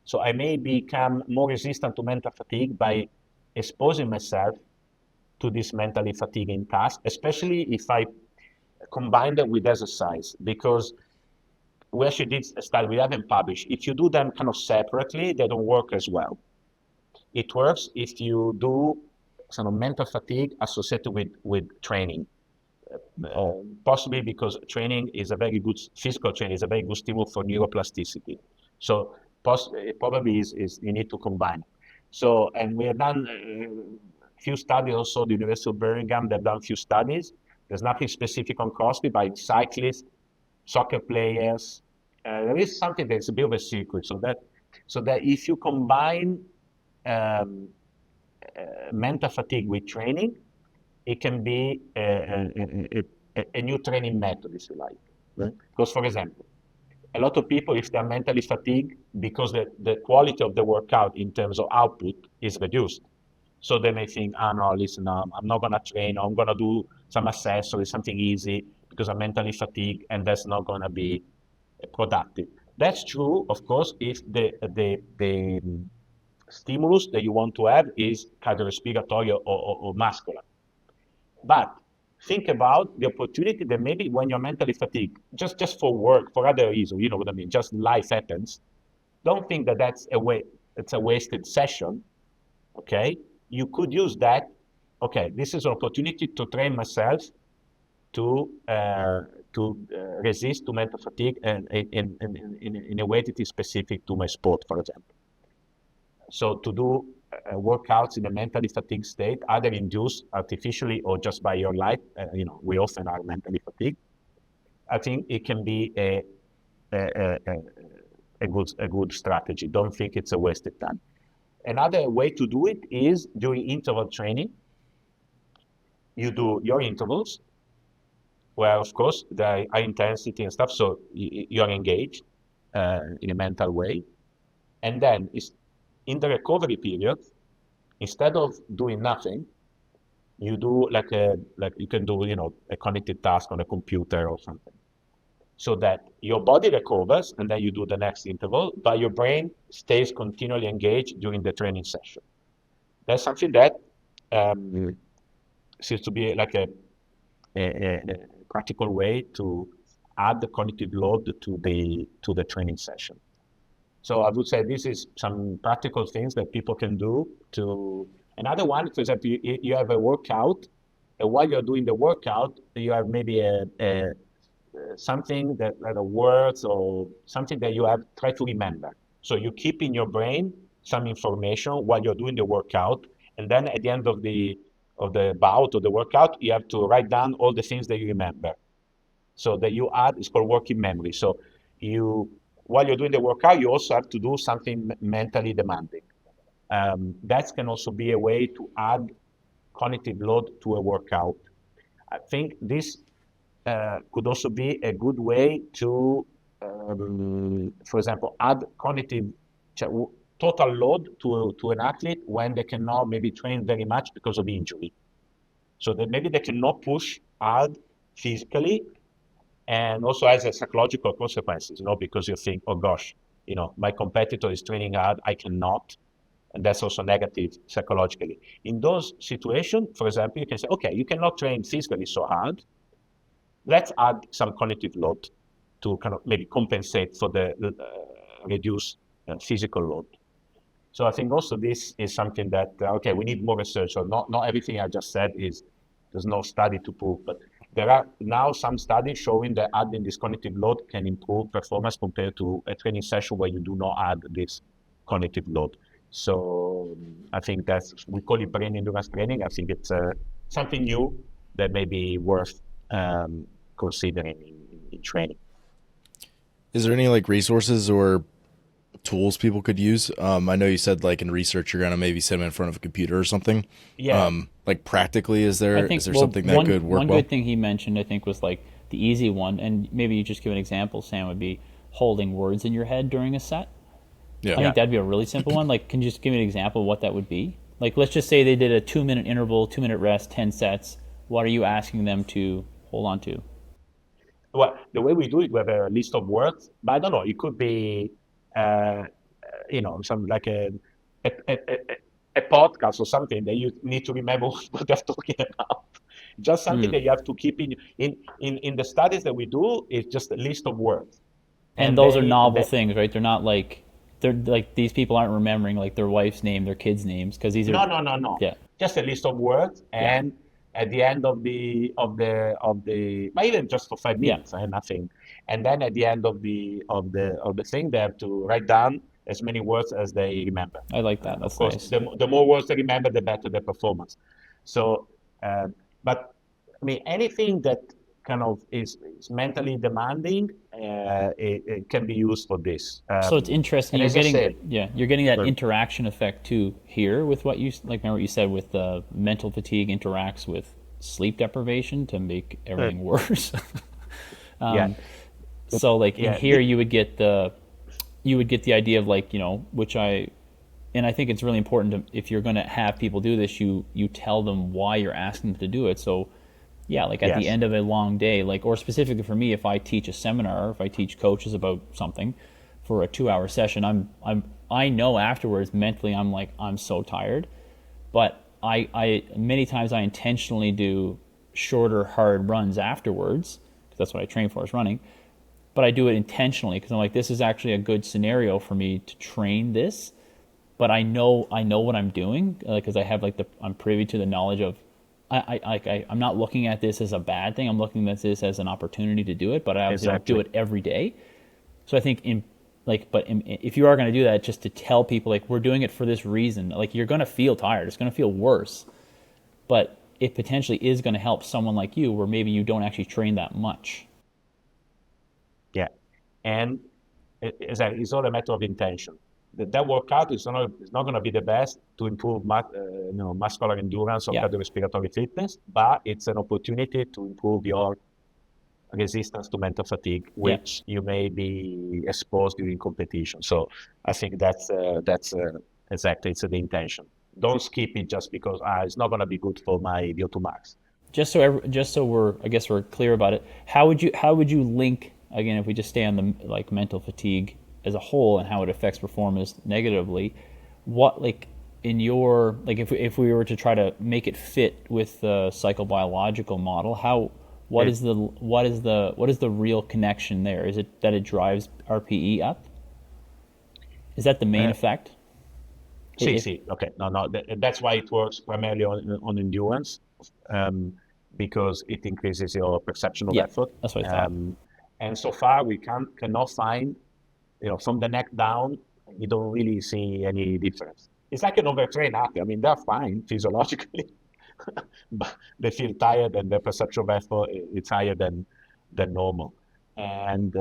B: So I may become more resistant to mental fatigue by exposing myself to this mentally fatiguing task, especially if I combine them with exercise, because where she did a study, we haven't published, if you do them kind of separately, they don't work as well. It works if you do some mental fatigue associated with training, possibly because training is a very good, physical training is a very good stimulus for neuroplasticity. So probably is you need to combine. So, and we have done a few studies also, the University of Birmingham, they've done a few studies. There's nothing specific on CrossFit, but cyclists, soccer players, there is something that's a bit of a secret. So that if you combine mental fatigue with training, it can be a new training method, if you like. Right? Because, for example, a lot of people, if they're mentally fatigued, because the quality of the workout in terms of output is reduced. So they may think, no, listen, I'm not going to train. I'm going to do some accessory, something easy, because I'm mentally fatigued, and that's not going to be productive. That's true, of course, if the stimulus that you want to have is cardiorespiratory or muscular. But think about the opportunity that maybe when you're mentally fatigued, just for work, for other reasons, you know what I mean, just life happens. Don't think that it's a wasted session, okay? You could use that, okay, this is an opportunity to train myself to resist to mental fatigue and in a way that is specific to my sport, for example. So to do workouts in a mentally fatigued state, either induced artificially or just by your life, we often are mentally fatigued. I think it can be a good strategy. Don't think it's a wasted time. Another way to do it is during interval training. You do your intervals, where of course there are high intensity and stuff, so you're engaged in a mental way. And then in the recovery period, instead of doing nothing, you do like you can do a cognitive task on a computer or something, so that your body recovers and then you do the next interval, but your brain stays continually engaged during the training session. That's something that seems to be like a practical way to add the cognitive load to the training session. So I would say this is some practical things that people can do to. Another one, for example, you have a workout, and while you're doing the workout, you have maybe something that words or something that you have try to remember. So you keep in your brain some information while you're doing the workout, and then at the end of the bout or the workout, you have to write down all the things that you remember. So that you add, it's called working memory. So while you're doing the workout, you also have to do something mentally demanding. That can also be a way to add cognitive load to a workout. I think this could also be a good way to, for example, add cognitive, total load to an athlete when they cannot maybe train very much because of injury. So that maybe they cannot push hard physically, and also has a psychological consequences, because you think, oh gosh, my competitor is training hard, I cannot. And that's also negative psychologically. In those situations, for example, you can say, okay, you cannot train physically so hard. Let's add some cognitive load to kind of maybe compensate for the reduced physical load. So I think also this is something that, okay, we need more research. So not everything I just said there's no study to prove, but there are now some studies showing that adding this cognitive load can improve performance compared to a training session where you do not add this cognitive load. So I think we call it brain endurance training. I think it's something new that may be worth considering in training.
A: Is there any resources or tools people could use? I know you said in research you're gonna maybe sit them in front of a computer or something.
B: Yeah.
A: Practically, is there something that could work
C: one
A: well?
C: good thing he mentioned, I think, was the easy one, and maybe you just give an example, Sam, would be holding words in your head during a set.
A: Yeah.
C: I think that'd be a really simple one. Can you just give me an example of what that would be? Let's just say they did a 2-minute interval, 2-minute rest, 10 sets. What are you asking them to hold on to?
B: Well, the way we do it, we have a list of words, but I don't know, it could be, some a podcast or something that you need to remember what they're talking about. Just something that you have to keep in the studies that we do. It's just a list of words.
C: And those are novel things, right? They're not they're these people aren't remembering their wife's name, their kids' names, because these are
B: no.
C: Yeah.
B: Just a list of words, and at the end of the but even just for 5 minutes, nothing. And then at the end of the thing, they have to write down as many words as they remember.
C: I like that. That's
B: of course,
C: nice.
B: the more words they remember, the better their performance. So, but I mean, anything that kind of is mentally demanding, it can be used for this.
C: So it's interesting.
B: You're
C: getting that interaction effect too here with what you remember what you said with mental fatigue interacts with sleep deprivation to make everything worse. So in here you would get the idea of and I think it's really important if you're going to have people do this, you tell them why you're asking them to do it. So at the end of a long day, or specifically for me, if I teach a seminar, if I teach coaches about something for a 2-hour session, I know afterwards mentally I'm so tired, but I many times I intentionally do shorter hard runs afterwards because that's what I train for is running, but I do it intentionally because I'm this is actually a good scenario for me to train this, but I know what I'm doing because I have I'm privy to the knowledge of I'm not looking at this as a bad thing. I'm looking at this as an opportunity to do it, but I obviously don't do it every day. So I think if you are going to do that, just to tell people we're doing it for this reason, you're going to feel tired. It's going to feel worse, but it potentially is going to help someone like you where maybe you don't actually train that much.
B: Yeah, and it's all a matter of intention. That workout is not going to be the best to improve muscular endurance or cardiorespiratory fitness, but it's an opportunity to improve your resistance to mental fatigue, which you may be exposed during competition. So I think that's exactly, it's the intention. Don't skip it just because it's not going to be good for my VO2 max.
C: Just so we're clear about it. How would you link again if we just stay on the mental fatigue as a whole and how it affects performance negatively? What in your if we were to try to make it fit with the psychobiological model, what is the real connection there? Is it that it drives RPE up? Is that the main effect?
B: Okay. No. That's why it works primarily on endurance, because it increases your perception of effort.
C: That's what I thought.
B: And so far we cannot find, from the neck down, you don't really see any difference. It's like an overtrained athlete. I mean, they're fine physiologically, but they feel tired and their perception of effort is higher than normal. And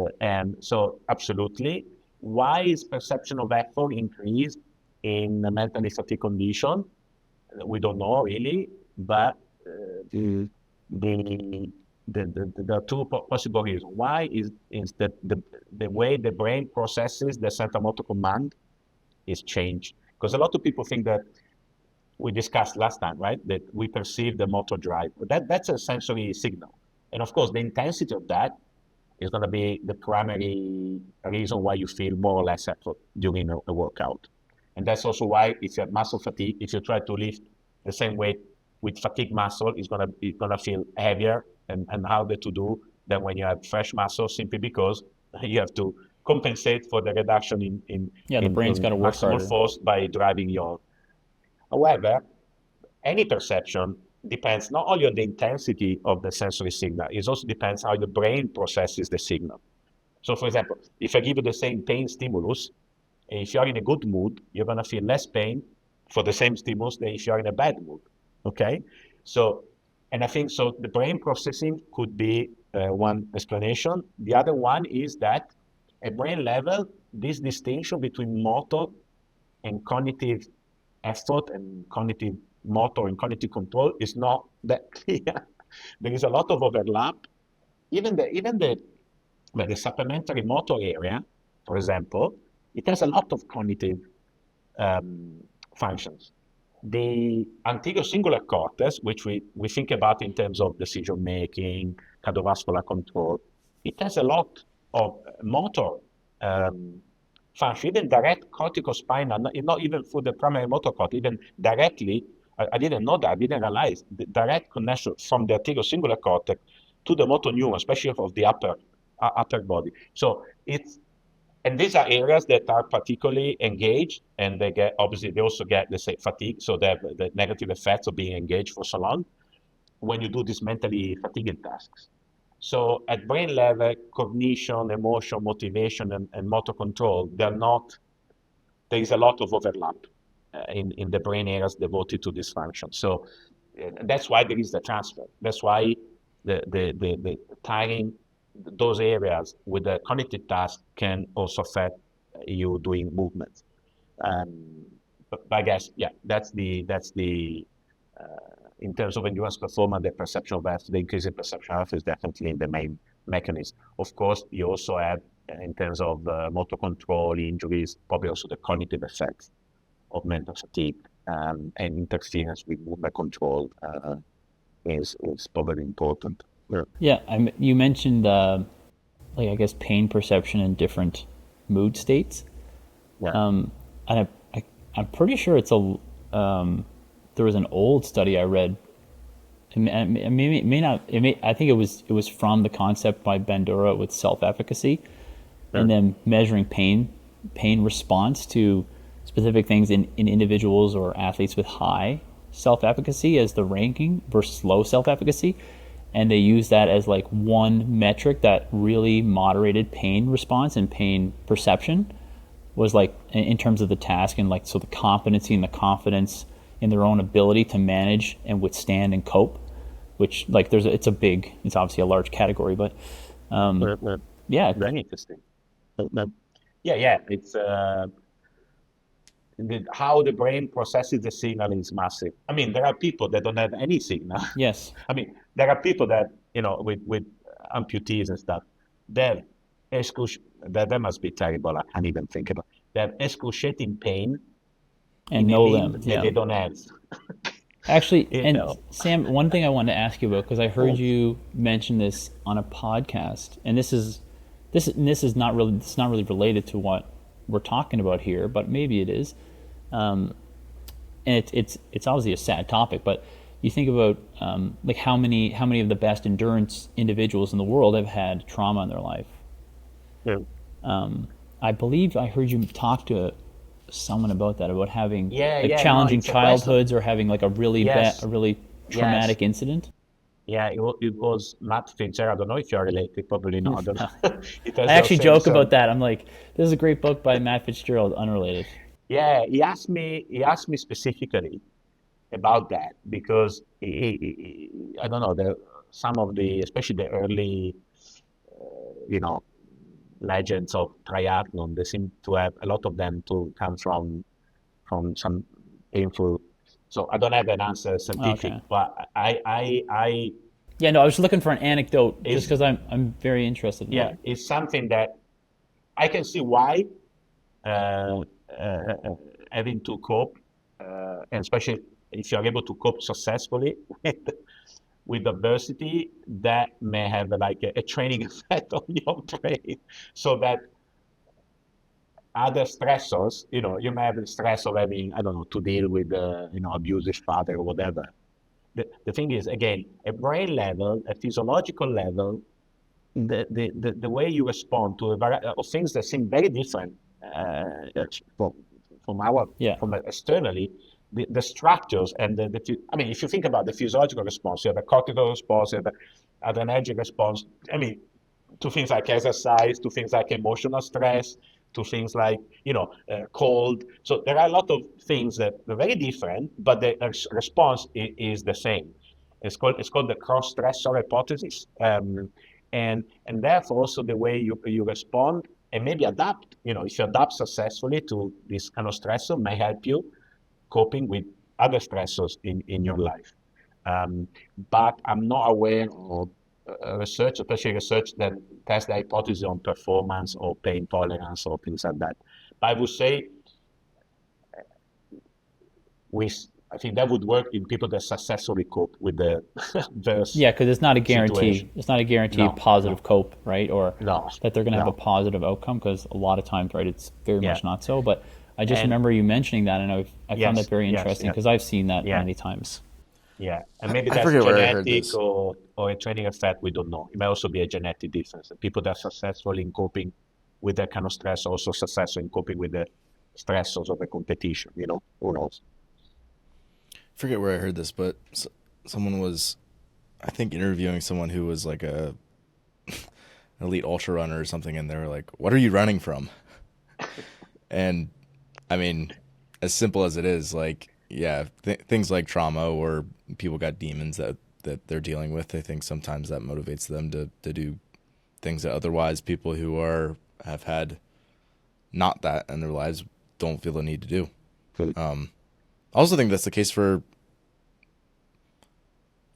B: so absolutely, why is perception of effort increased in a mentally fatigued condition? We don't know really, but there are two possible reasons. Why is that the way the brain processes the central motor command is changed. Because a lot of people think that we discussed last time, right? That we perceive the motor drive. That's essentially a signal. And of course, the intensity of that is going to be the primary reason why you feel more or less effort during a workout. And that's also why if you have muscle fatigue, if you try to lift the same weight with fatigue muscle, it's gonna feel heavier and harder to do than when you have fresh muscle, simply because you have to compensate for the reduction
C: the brain's got to work
B: maximal
C: harder.
B: force by driving your. However, any perception depends not only on the intensity of the sensory signal, it also depends how the brain processes the signal. So for example, if I give you the same pain stimulus, if you're in a good mood, you're going to feel less pain for the same stimulus than if you're in a bad mood, okay? So, and I think so the brain processing could be one explanation. The other one is that at brain level, this distinction between motor and cognitive effort and cognitive motor and cognitive control is not that clear. There is a lot of overlap. Even the supplementary motor area, for example, it has a lot of cognitive functions. The anterior cingulate cortex, which we think about in terms of decision making, cardiovascular control, it has a lot of motor function, even direct corticospinal, not even through the primary motor cortex, even directly. I didn't know that. I didn't realize the direct connection from the anterior cingulate cortex to the motor neuron, especially of the upper body. So and these are areas that are particularly engaged, and they also get, let's say, fatigue. So they have the negative effects of being engaged for so long when you do these mentally fatiguing tasks. So at brain level, cognition, emotion, motivation, and motor control, there is a lot of overlap in the brain areas devoted to this function. So that's why there is the transfer. That's why the tying those areas with the cognitive task can also affect you doing movements. But I guess, yeah, that's the in terms of endurance performance, the perception of health, the increase in perception of health is definitely the main mechanism. Of course, you also have, in terms of motor control, injuries, probably also the cognitive effects of mental fatigue and interference with movement control is probably important.
C: Yeah, you mentioned I guess pain perception in different mood states.
B: Yeah.
C: And I'm pretty sure it's there was an old study I read. It may not. I think it was from the concept by Bandura with self-efficacy, and then measuring pain response to specific things in individuals or athletes with high self-efficacy as the ranking versus low self-efficacy. And they use that as like one metric that really moderated pain response and pain perception was like in terms of the task, and like so the competency and the confidence in their own ability to manage and withstand and cope, which like it's obviously a large category, but yeah,
B: very interesting. Yeah, it's how the brain processes the signal is massive. I mean, there are people that don't have any signal.
C: Yes.
B: I mean, there are people that, with amputees and stuff, that must be terrible. I can't even think about it. They have excruciating pain
C: and no limb.
B: That they don't have.
C: Actually, Sam, one thing I wanted to ask you about, because I heard you mention this on a podcast, and this is not really related to what we're talking about here, but maybe it is. And it's obviously a sad topic, but you think about like how many of the best endurance individuals in the world have had trauma in their life.
B: Yeah.
C: I believe I heard you talk to someone about that, about having challenging childhoods or having like a really traumatic incident.
B: Yeah, it was Matt FitzGerald. I don't know if you're related, probably not.
C: I actually joke about that. I'm like, this is a great book by Matt FitzGerald, unrelated.
B: Yeah, he asked me specifically about that because I don't know, some of especially the early, legends of triathlon, they seem to have a lot of them to come from some painful. So I don't have an answer scientific, but I
C: yeah, no, I was looking for an anecdote just because I'm very interested in that.
B: It's something that I can see why having to cope, and especially if you're able to cope successfully with adversity, that may have like a training effect on your brain, so that other stressors, you may have the stress of having, I don't know, to deal with, abusive father or whatever. The thing is, again, at brain level, at physiological level, the way you respond to a variety of things that seem very different from
C: Yeah.
B: from externally, the structures and I mean, if you think about the physiological response, you have a cortical response, you have an adrenergic response. I mean, to things like exercise, to things like emotional stress, to things like, cold. So there are a lot of things that are very different, but the response is the same. It's called the cross-stressor hypothesis. And therefore also the way you respond and maybe adapt, if you adapt successfully to this kind of stressor may help you coping with other stressors in your life. But I'm not aware of research, especially research that tests the hypothesis on performance or pain tolerance or things like that. But I would say I think that would work in people that successfully cope with the adverse
C: Yeah, because it's not a guarantee.
B: situation.
C: It's not a guarantee
B: No,
C: positive cope, right? Or
B: no,
C: that they're going to have a
B: no.
C: positive outcome. Because a lot of times, right, it's very
B: Yeah.
C: much not so. But I just
B: And
C: remember you mentioning that, and I found
B: yes,
C: that very
B: yes,
C: interesting
B: yes.
C: because I've seen that
B: Yeah.
C: many times.
B: Yeah, and maybe
A: I
B: that's
A: forget where I heard
B: genetic
A: this.
B: or a training effect. We don't know. It may also be a genetic difference. The people that are successful in coping with that kind of stress are also successful in coping with the stressors of a competition. Who knows?
A: Forget where I heard this, but someone was, I think, interviewing someone who was like a elite ultra runner or something, and they were like, "What are you running from?" And I mean, as simple as it is, like, yeah, things like trauma or people got demons that they're dealing with. I think sometimes that motivates them to do things that otherwise people who have had not that in their lives don't feel the need to do. I also think that's the case for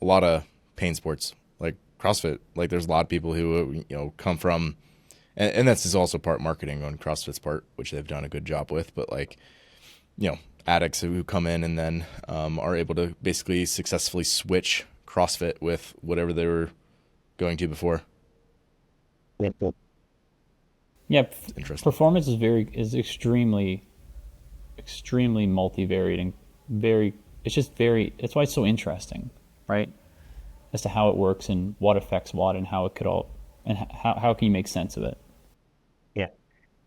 A: a lot of pain sports like CrossFit. Like there's a lot of people who come from, and this is also part marketing on CrossFit's part, which they've done a good job with. But like, addicts who come in and then are able to basically successfully switch CrossFit with whatever they were going to before.
C: Yeah,
A: Interesting.
C: performance is extremely multivariate and very. It's just very. That's why it's so interesting, right? As to how it works and what affects what and how it could all and how can you make sense of it?
B: Yeah.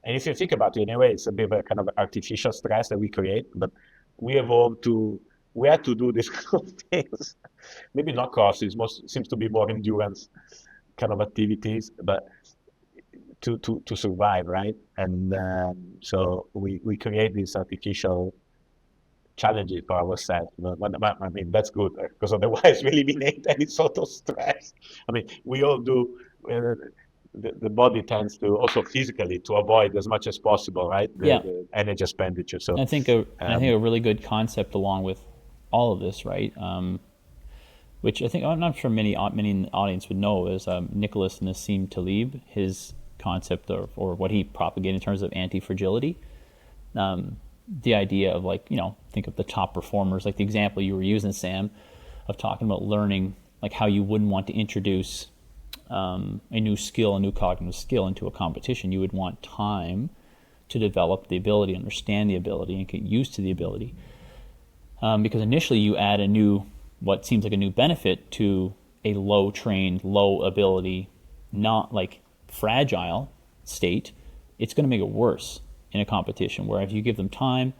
B: And if you think about it, in a way, it's a bit of a kind of artificial stress that we create, but we had to do this kind of things. Maybe not courses, most seems to be more endurance kind of activities, but to survive, right? And so we create these artificial challenges for ourselves. But I mean, that's good because otherwise we eliminate any sort of stress. I mean, we all do. The body tends to also physically to avoid as much as possible, right?
C: Yeah,
B: The energy expenditure. So,
C: and I think
B: um,
C: a really good concept along with all of this, right? Which I think I'm not sure many in the audience would know is Nicholas Nassim Taleb, his concept or what he propagated in terms of anti-fragility. The idea of think of the top performers, like the example you were using, Sam, of talking about learning, like how you wouldn't want to introduce a new skill, a new cognitive skill into a competition. You would want time to develop the ability, understand the ability, and get used to the ability. Because initially you add what seems like a new benefit to a low trained, low ability, not like fragile state, it's going to make it worse in a competition. Where if you give them time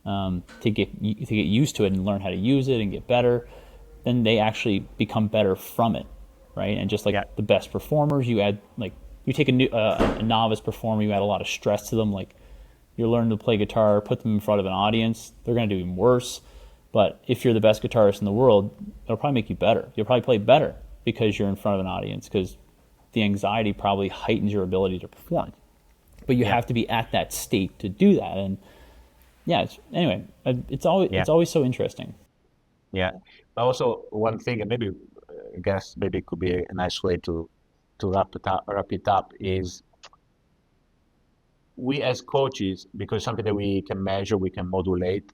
C: to get used to it and learn how to use it and get better, then they actually become better from it, right? And just like the best performers, you add you take a novice performer, you add a lot of stress to them. Like you're learning to play guitar, put them in front of an audience, they're going to do even worse. But if you're the best guitarist in the world, it'll probably make you better. You'll probably play better because you're in front of an audience, because the anxiety probably heightens your ability to perform. But you have to be at that state to do that. And anyway, it's always so interesting.
B: yeah. But also one thing, and maybe I guess maybe it could be a nice way to wrap it up is we as coaches, because something that we can measure, we can modulate,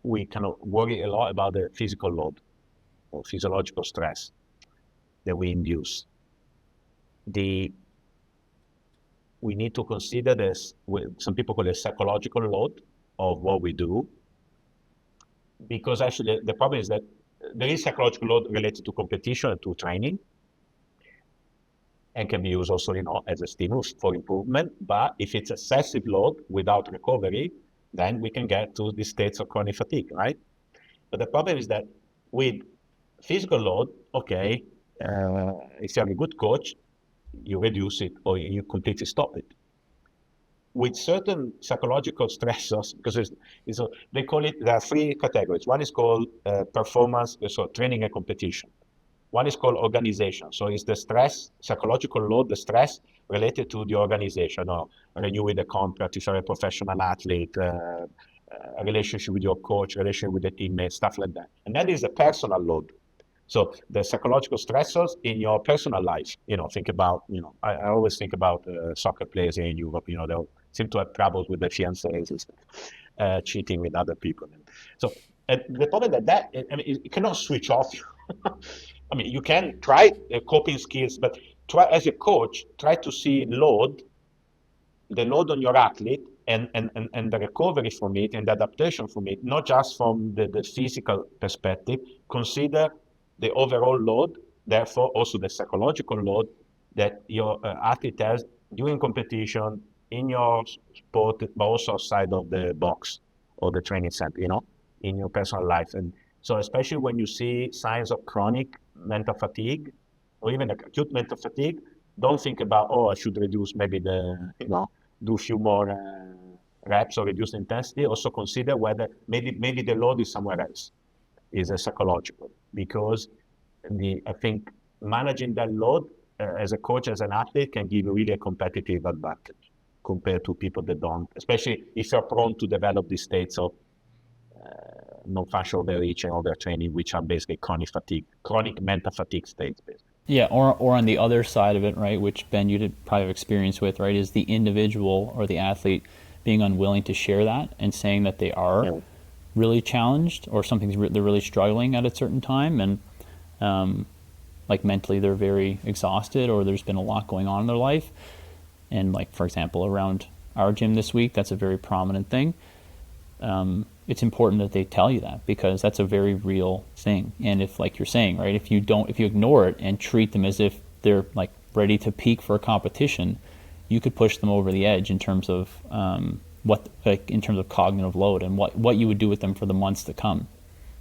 B: we kind of worry a lot about the physical load or physiological stress that we induce. We need to consider this, some people call it psychological load of what we do, because actually the problem is that there is psychological load related to competition and to training, and can be used also, as a stimulus for improvement. But if it's excessive load without recovery, then we can get to the states of chronic fatigue, right? But the problem is that with physical load, okay, if you're a good coach, you reduce it or you completely stop it. With certain psychological stressors, because they call it, there are three categories. One is called performance, so training and competition. One is called organization. So it's the stress, psychological load, the stress related to the organization, or renewing the contract, if you're a professional athlete, a relationship with your coach, relationship with the teammates, stuff like that. And that is a personal load. So the psychological stressors in your personal life, think about, I always think about soccer players here in Europe, they seem to have troubles with their fiancés, cheating with other people. So the problem it cannot switch off. I mean, you can try coping skills, but try as a coach, try to see the load on your athlete and the recovery from it and the adaptation from it, not just from the physical perspective. Consider the overall load, therefore also the psychological load that your athlete has during competition, in your sport, but also outside of the box or the training center, in your personal life. And so especially when you see signs of chronic mental fatigue or even acute mental fatigue, don't think about, I should reduce maybe do a few more reps or reduce intensity. Also consider whether maybe the load is somewhere else, is a psychological, because I think managing that load as a coach, as an athlete, can give you really a competitive advantage compared to people that don't, especially if you're prone to develop these states of non-functional overreaching, overtraining, which are basically chronic mental fatigue states, basically.
C: Yeah, or on the other side of it, right, which Ben, you did probably have experience with, right, is the individual or the athlete being unwilling to share that and saying that they are really challenged or they're really struggling at a certain time, and like mentally they're very exhausted, or there's been a lot going on in their life. And like, for example, around our gym this week, that's a very prominent thing. It's important that they tell you that, because that's a very real thing. And if, like you're saying, right, if you ignore it and treat them as if they're like ready to peak for a competition, you could push them over the edge in terms of in terms of cognitive load and what you would do with them for the months to come,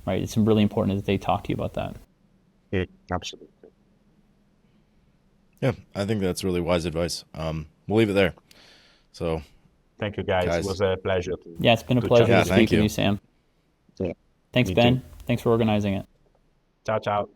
C: right? It's really important that they talk to you about that.
B: Yeah, absolutely.
A: Yeah, I think that's really wise advice. We'll leave it there. So,
B: thank you, guys. It was a pleasure.
C: Yeah, it's been a pleasure to speak with you, Sam.
B: Yeah.
C: Thanks, Ben. Thanks for organizing it.
B: Ciao, ciao.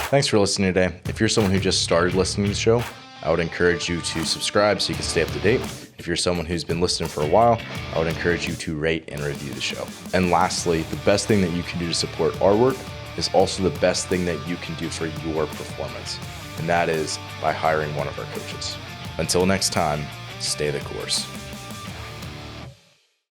A: Thanks for listening today. If you're someone who just started listening to the show, I would encourage you to subscribe so you can stay up to date. If you're someone who's been listening for a while, I would encourage you to rate and review the show. And lastly, the best thing that you can do to support our work is also the best thing that you can do for your performance. And that is by hiring one of our coaches. Until next time, stay the course.